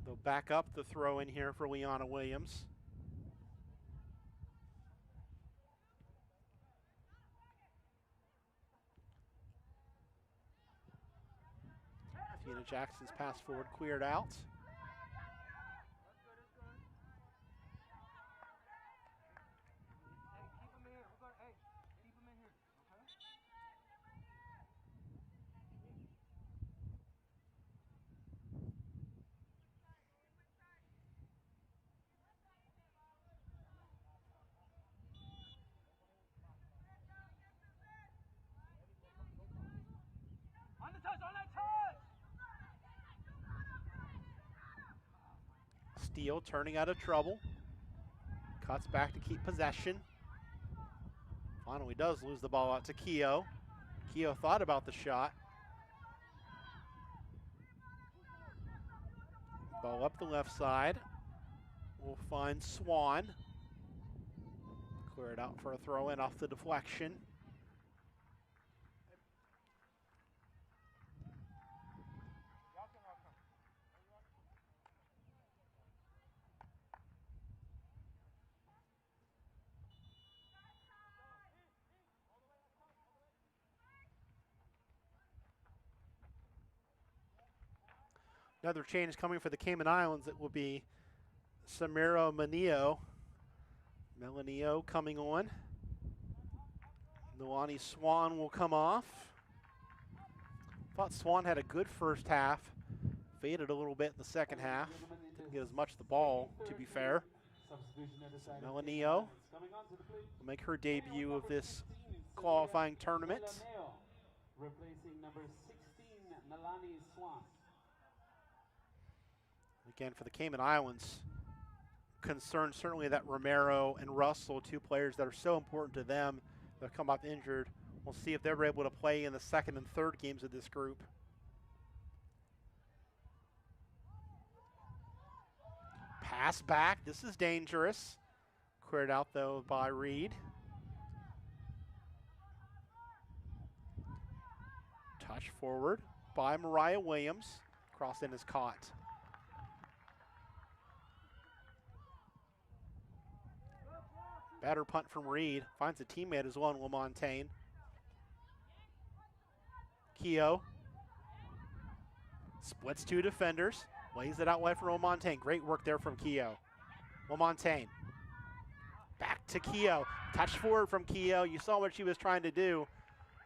They'll back up the throw in here for Leona Williams. Athena Jackson's pass forward cleared out. Steele turning out of trouble. Cuts back to keep possession. Finally does lose the ball out to Keogh. Keogh thought about the shot. Ball up the left side. We'll find Swan. Clear it out for a throw in off the deflection. Another change coming for the Cayman Islands. It will be Samira Manio. Melanio coming on. Noani Swan will come off. Thought Swan had a good first half. Faded a little bit in the second half. Didn't get as much the ball, to be fair. Melanio will make her debut of this qualifying tournament. Replacing number 16, Melanie Swan. Again, for the Cayman Islands, concern certainly that Romero and Russell, two players that are so important to them, that come up injured. We'll see if they're able to play in the second and third games of this group. Pass back, this is dangerous. Cleared out though by Reed. Touch forward by Mariah Williams. Cross in is caught. Better punt from Reed. Finds a teammate as well in LaMontagne. Keogh. Splits two defenders. Lays it out wide for LaMontagne. Great work there from Keogh. LaMontagne to Keogh. Touch forward from Keogh. You saw what she was trying to do,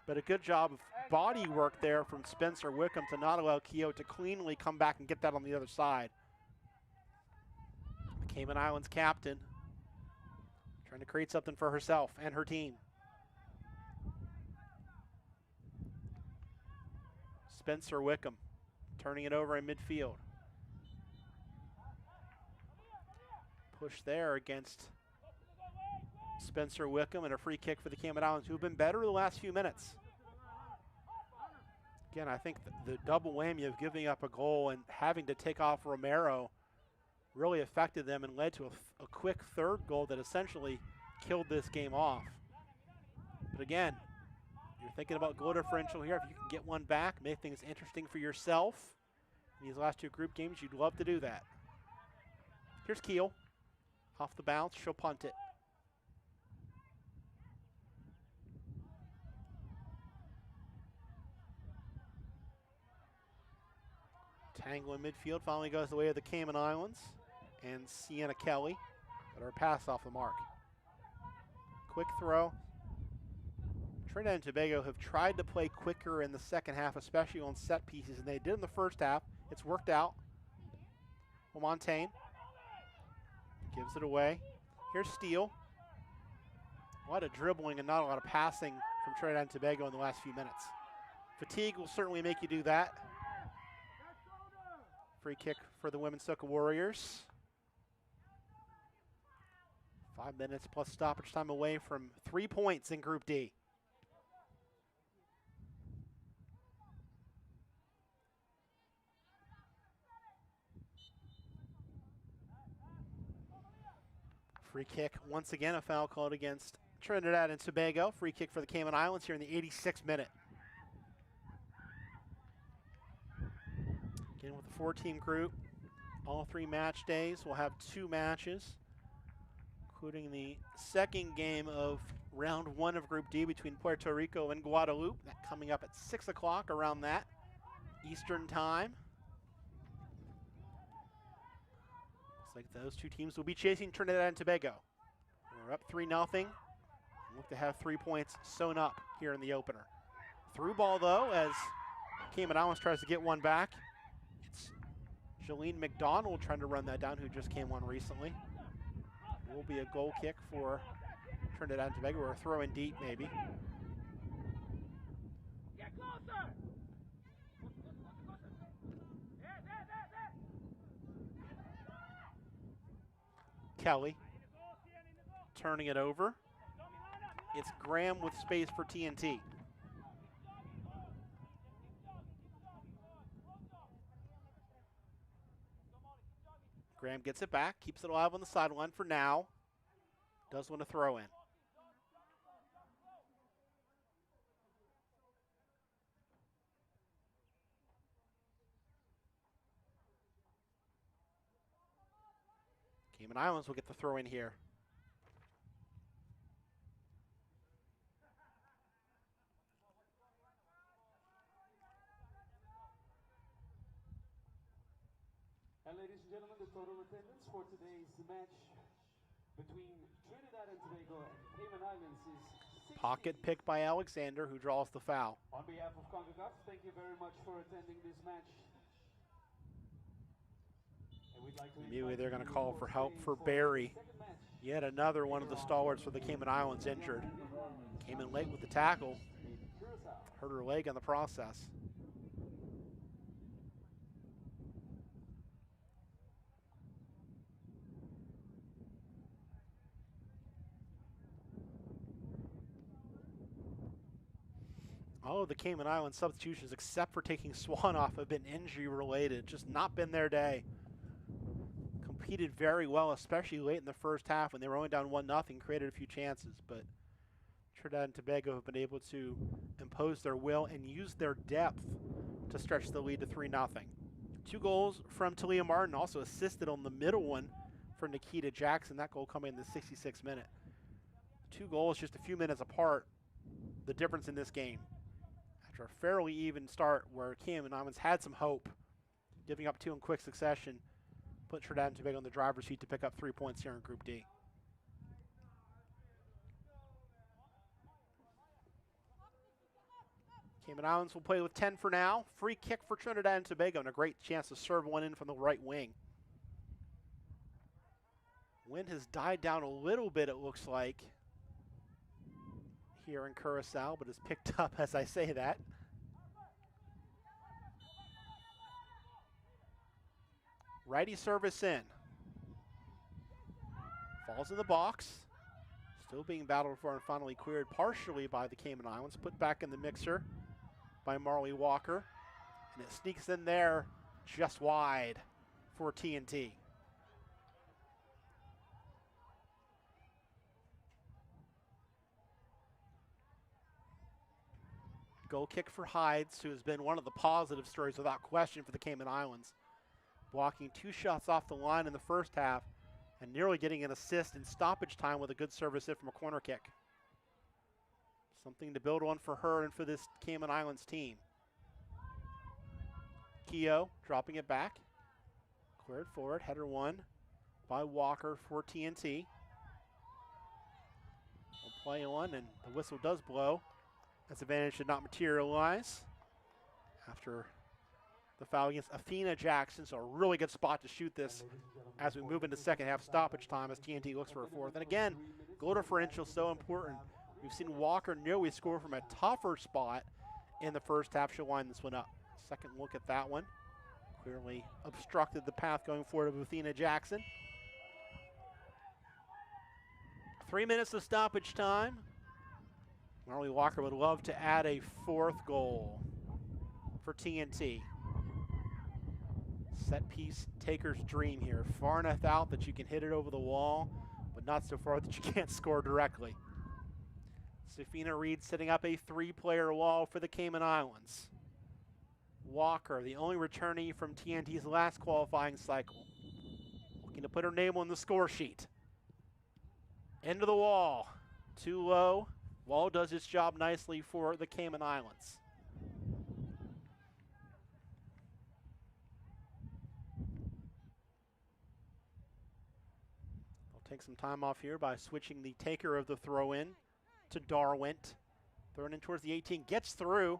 but a good job of body work there from Spencer Wickham to not allow Keogh to cleanly come back and get that on the other side. The Cayman Islands captain trying to create something for herself and her team. Spencer Wickham turning it over in midfield. Push there against Spencer Wickham, and a free kick for the Cayman Islands, who have been better the last few minutes. Again, I think the double whammy of giving up a goal and having to take off Romero really affected them and led to a quick third goal that essentially killed this game off. But again, you're thinking about goal differential here. If you can get one back, make things interesting for yourself in these last two group games, you'd love to do that. Here's Keel. Off the bounce, she'll punt it. Tango in midfield finally goes the way of the Cayman Islands and Sienna Kelly, but her pass off the mark. Quick throw. Trinidad and Tobago have tried to play quicker in the second half, especially on set pieces, and they did in the first half. It's worked out. Lamontagne gives it away. Here's Steele. A lot of dribbling and not a lot of passing from Trinidad and Tobago in the last few minutes. Fatigue will certainly make you do that. Free kick for the women's Soca Warriors. 5 minutes plus stoppage time away from 3 points in Group D. Free kick, once again, a foul called against Trinidad and Tobago. Free kick for the Cayman Islands here in the 86th minute. Again, with the 4-team group, all 3 match days will have 2 matches, including the second game of round 1 of Group D between Puerto Rico and Guadeloupe. That coming up at 6 o'clock around that Eastern time. Looks like those 2 teams will be chasing Trinidad and Tobago. We're up 3-0. Look to have 3 points sewn up here in the opener. Through ball, though, as Cayman Islands tries to get one back. It's Jolene McDonald trying to run that down, who just came on recently. It will be a goal kick for Trinidad and Tobago, or a throw in deep, maybe. Get closer. Kelly turning it over. It's Graham with space for TNT. Graham gets it back, keeps it alive on the sideline for now. Does want to throw in. Cayman Islands will get the throw in here. And ladies and gentlemen, the total attendance for today's match between Trinidad and Tobago and Cayman Islands is 60. Pocket pick by Alexander, who draws the foul. On behalf of Concacaf, thank you very much for attending this match. And we'd like to Maybe they're going to call for help for Barry. Yet another one of the stalwarts for the Cayman Islands injured. Came in late with the tackle. Hurt her leg on the process. All of the Cayman Islands substitutions, except for taking Swan off, have been injury related. Just not been their day. Competed very well, especially late in the first half when they were only down 1-0, created a few chances. But Trinidad and Tobago have been able to impose their will and use their depth to stretch the lead to 3-0. 2 goals from Talia Martin, also assisted on the middle one for Nikita Jackson. That goal coming in the 66th minute. 2 goals just a few minutes apart. The difference in this game. After a fairly even start where Cayman Islands had some hope, giving up 2 in quick succession, put Trinidad and Tobago in the driver's seat to pick up 3 points here in Group D. Cayman Islands will play with 10 for now. Free kick for Trinidad and Tobago, and a great chance to serve one in from the right wing. Wind has died down a little bit, it looks like, here in Curacao, but is picked up as I say that. Righty service in. Falls in the box. Still being battled for and finally cleared partially by the Cayman Islands. Put back in the mixer by Marley Walker. And it sneaks in there just wide for TNT. Goal kick for Hides, who has been one of the positive stories without question for the Cayman Islands. Blocking 2 shots off the line in the first half and nearly getting an assist in stoppage time with a good service in from a corner kick. Something to build on for her and for this Cayman Islands team. Keogh dropping it back. Cleared forward, header one by Walker for TNT. We'll play on, and the whistle does blow. This advantage did not materialize after the foul against Athena Jackson, so a really good spot to shoot this as we move into second half stoppage time as TNT looks for a fourth. And again, goal differential so important. We've seen Walker nearly score from a tougher spot in the first half. She'll line this one up. Second look at that one. Clearly obstructed the path going forward of Athena Jackson. 3 minutes of stoppage time. Marley Walker would love to add a fourth goal for TNT. Set piece taker's dream here. Far enough out that you can hit it over the wall, but not so far that you can't score directly. Safina Reed setting up a 3-player wall for the Cayman Islands. Walker, the only returnee from TNT's last qualifying cycle, looking to put her name on the score sheet. Into the wall. Too low. Wall does its job nicely for the Cayman Islands. They'll take some time off here by switching the taker of the throw-in to Darwent. Thrown in towards the 18, gets through.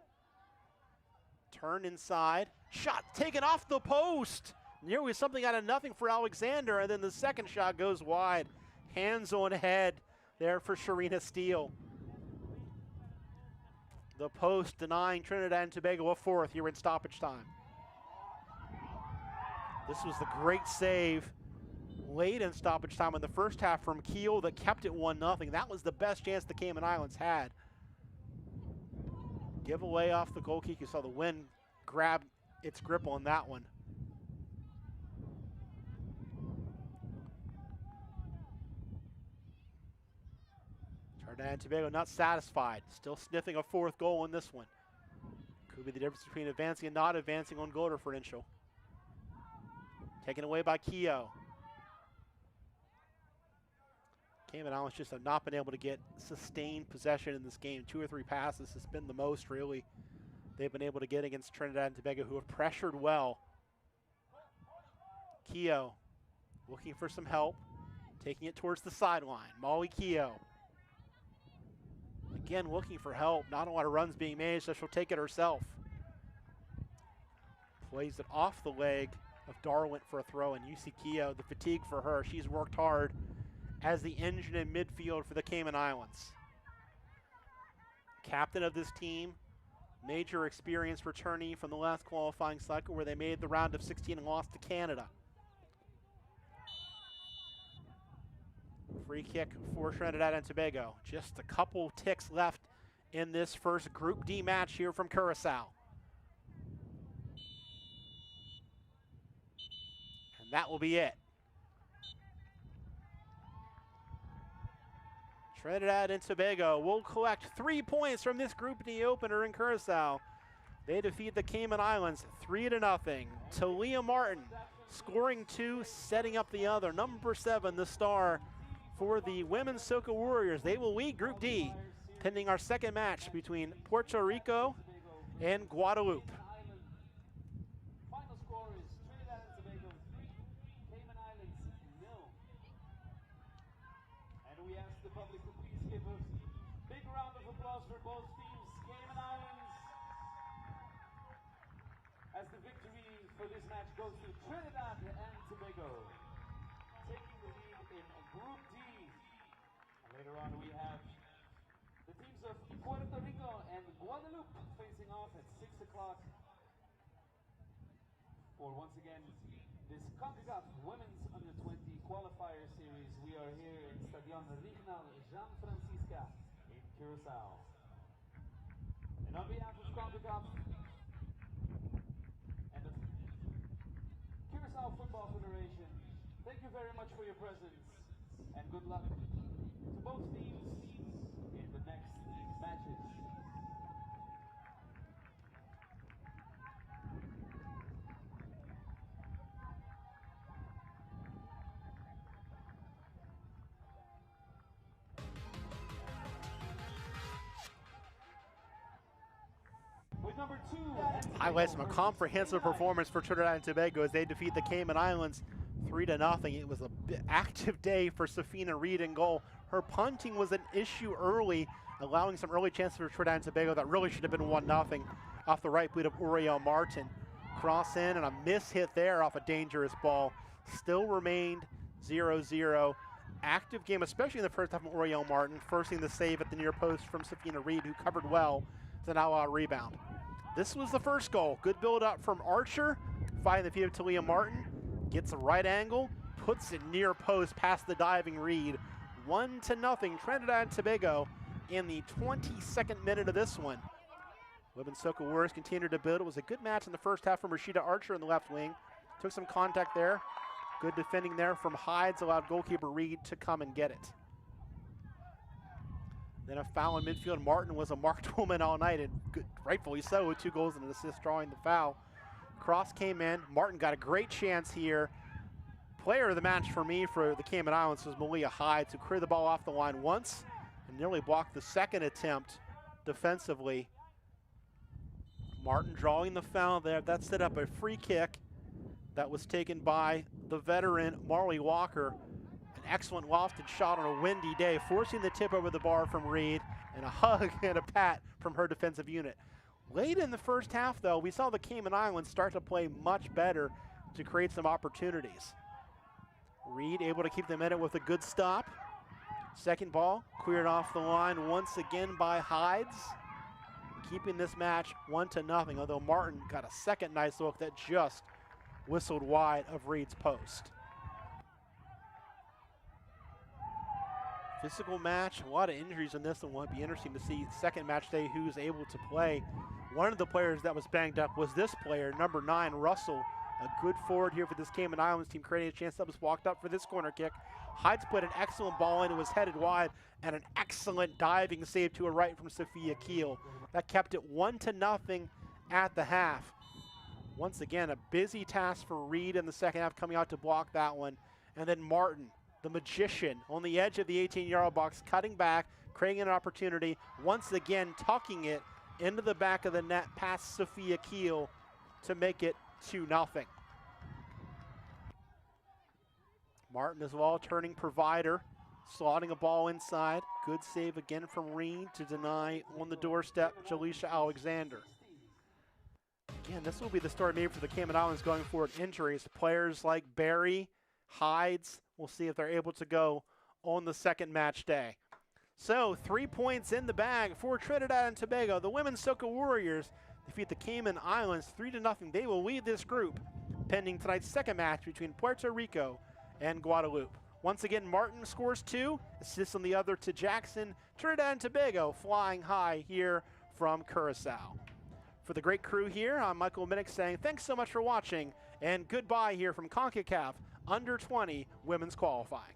Turn inside. Shot taken off the post. Nearly something out of nothing for Alexander, and then the second shot goes wide. Hands on head there for Sharina Steele. The post denying Trinidad and Tobago a fourth here in stoppage time. This was the great save late in stoppage time in the first half from Keogh that kept it 1-0. That was the best chance the Cayman Islands had. Give away off the goal kick. You saw the wind grab its grip on that one. Trinidad and Tobago not satisfied. Still sniffing a fourth goal in this one. Could be the difference between advancing and not advancing on goal differential. Taken away by Keogh. Cayman Islands just have not been able to get sustained possession in this game. 2 or 3 passes has been the most, really, they've been able to get against Trinidad and Tobago, who have pressured well. Keogh looking for some help, taking it towards the sideline. Molly Keogh. Again, looking for help. Not a lot of runs being made, so she'll take it herself. Plays it off the leg of Darwent for a throw, and you see Keogh, the fatigue for her. She's worked hard as the engine in midfield for the Cayman Islands. Captain of this team, major experience returnee from the last qualifying cycle where they made the round of 16 and lost to Canada. Free kick for Trinidad and Tobago. Just a couple ticks left in this first Group D match here from Curacao. And that will be it. Trinidad and Tobago will collect 3 points from this Group D opener in Curacao. They defeat the Cayman Islands 3-0. Talia Martin scoring 2, setting up the other. Number 7, the star for the women's Soca Warriors. They will lead Group D, pending our second match between Puerto Rico and Guadeloupe. Final score is Trinidad and Tobago 3, Cayman Islands 0. And we ask the public to please give a big round of applause for both teams. Cayman Islands as the victory for this match goes to Trinidad and Tobago, taking the lead in Group D. And later on we have the teams of Puerto Rico and Guadeloupe facing off at 6 o'clock for, once again, this Concacaf Women's Under-20 Qualifier Series. We are here in Stadion Rignaal, Francisca in Curacao. And on behalf of Concacaf and the Curacao Football Federation, thank you very much for your presence and good luck to both teams in the next matches. With number 2, Highlights from a comprehensive performance for Trinidad and Tobago as they defeat the Cayman Islands 3-0. It was an active day for Safina Reed in goal. Her punting was an issue early, allowing some early chances for Trinidad and Tobago that really should have been 1-0 off the right boot of Uriel Martin. Cross in and a miss hit there off a dangerous ball. Still remained 0-0. Active game, especially in the first half from Uriel Martin, forcing the save at the near post from Safina Reed, who covered well. It's an out rebound. This was the first goal. Good build up from Archer, finding the feet of Talia Martin. Gets a right angle, puts it near post past the diving Reed. 1-0 Trinidad and Tobago in the 22nd minute of this one. Women's Soca Warriors continued to build. It was a good match in the first half from Rashida Archer in the left wing. Took some contact there. Good defending there from Hides, allowed goalkeeper Reed to come and get it. Then a foul in midfield. Martin was a marked woman all night, and rightfully so, with 2 goals and an assist drawing the foul. Cross came in. Martin got a great chance here. Player of the match for me for the Cayman Islands was Malia Hides, who cleared the ball off the line once and nearly blocked the second attempt defensively. Martin drawing the foul there. That set up a free kick that was taken by the veteran Marley Walker. An excellent lofted shot on a windy day, forcing the tip over the bar from Reed, and a hug and a pat from her defensive unit. Late in the first half, though, we saw the Cayman Islands start to play much better to create some opportunities. Reed able to keep them in it with a good stop. Second ball cleared off the line once again by Hides, keeping this match 1-0, although Martin got a second nice look that just whistled wide of Reed's post. Physical match, a lot of injuries in this one. Will be interesting to see second match day who's able to play. One of the players that was banged up was this player, number 9, Russell. A good forward here for this Cayman Islands team, creating a chance that was walked up for this corner kick. Hides put an excellent ball in, it was headed wide, and an excellent diving save to a right from Sophia Keel. That kept it 1-0 at the half. Once again, a busy task for Reed in the second half, coming out to block that one. And then Martin, the magician, on the edge of the 18-yard box, cutting back, creating an opportunity, once again tucking it into the back of the net past Sophia Keel to make it 2-0. Martin as well, turning provider, slotting a ball inside. Good save again from Reed to deny on the doorstep Jaleisha Alexander. Again, this will be the story maybe for the Cayman Islands going forward. Injuries, players like Barry, Hides, we'll see if they're able to go on the second match day. So 3 points in the bag for Trinidad and Tobago. The Women's Soca Warriors defeat the Cayman Islands 3-0. They will lead this group pending tonight's second match between Puerto Rico and Guadeloupe. Once again, Martin scores 2, assists on the other to Jackson. Trinidad and Tobago flying high here from Curacao. For the great crew here, I'm Michael Minnick saying thanks so much for watching, and goodbye here from Concacaf Under-20 Women's Qualifying.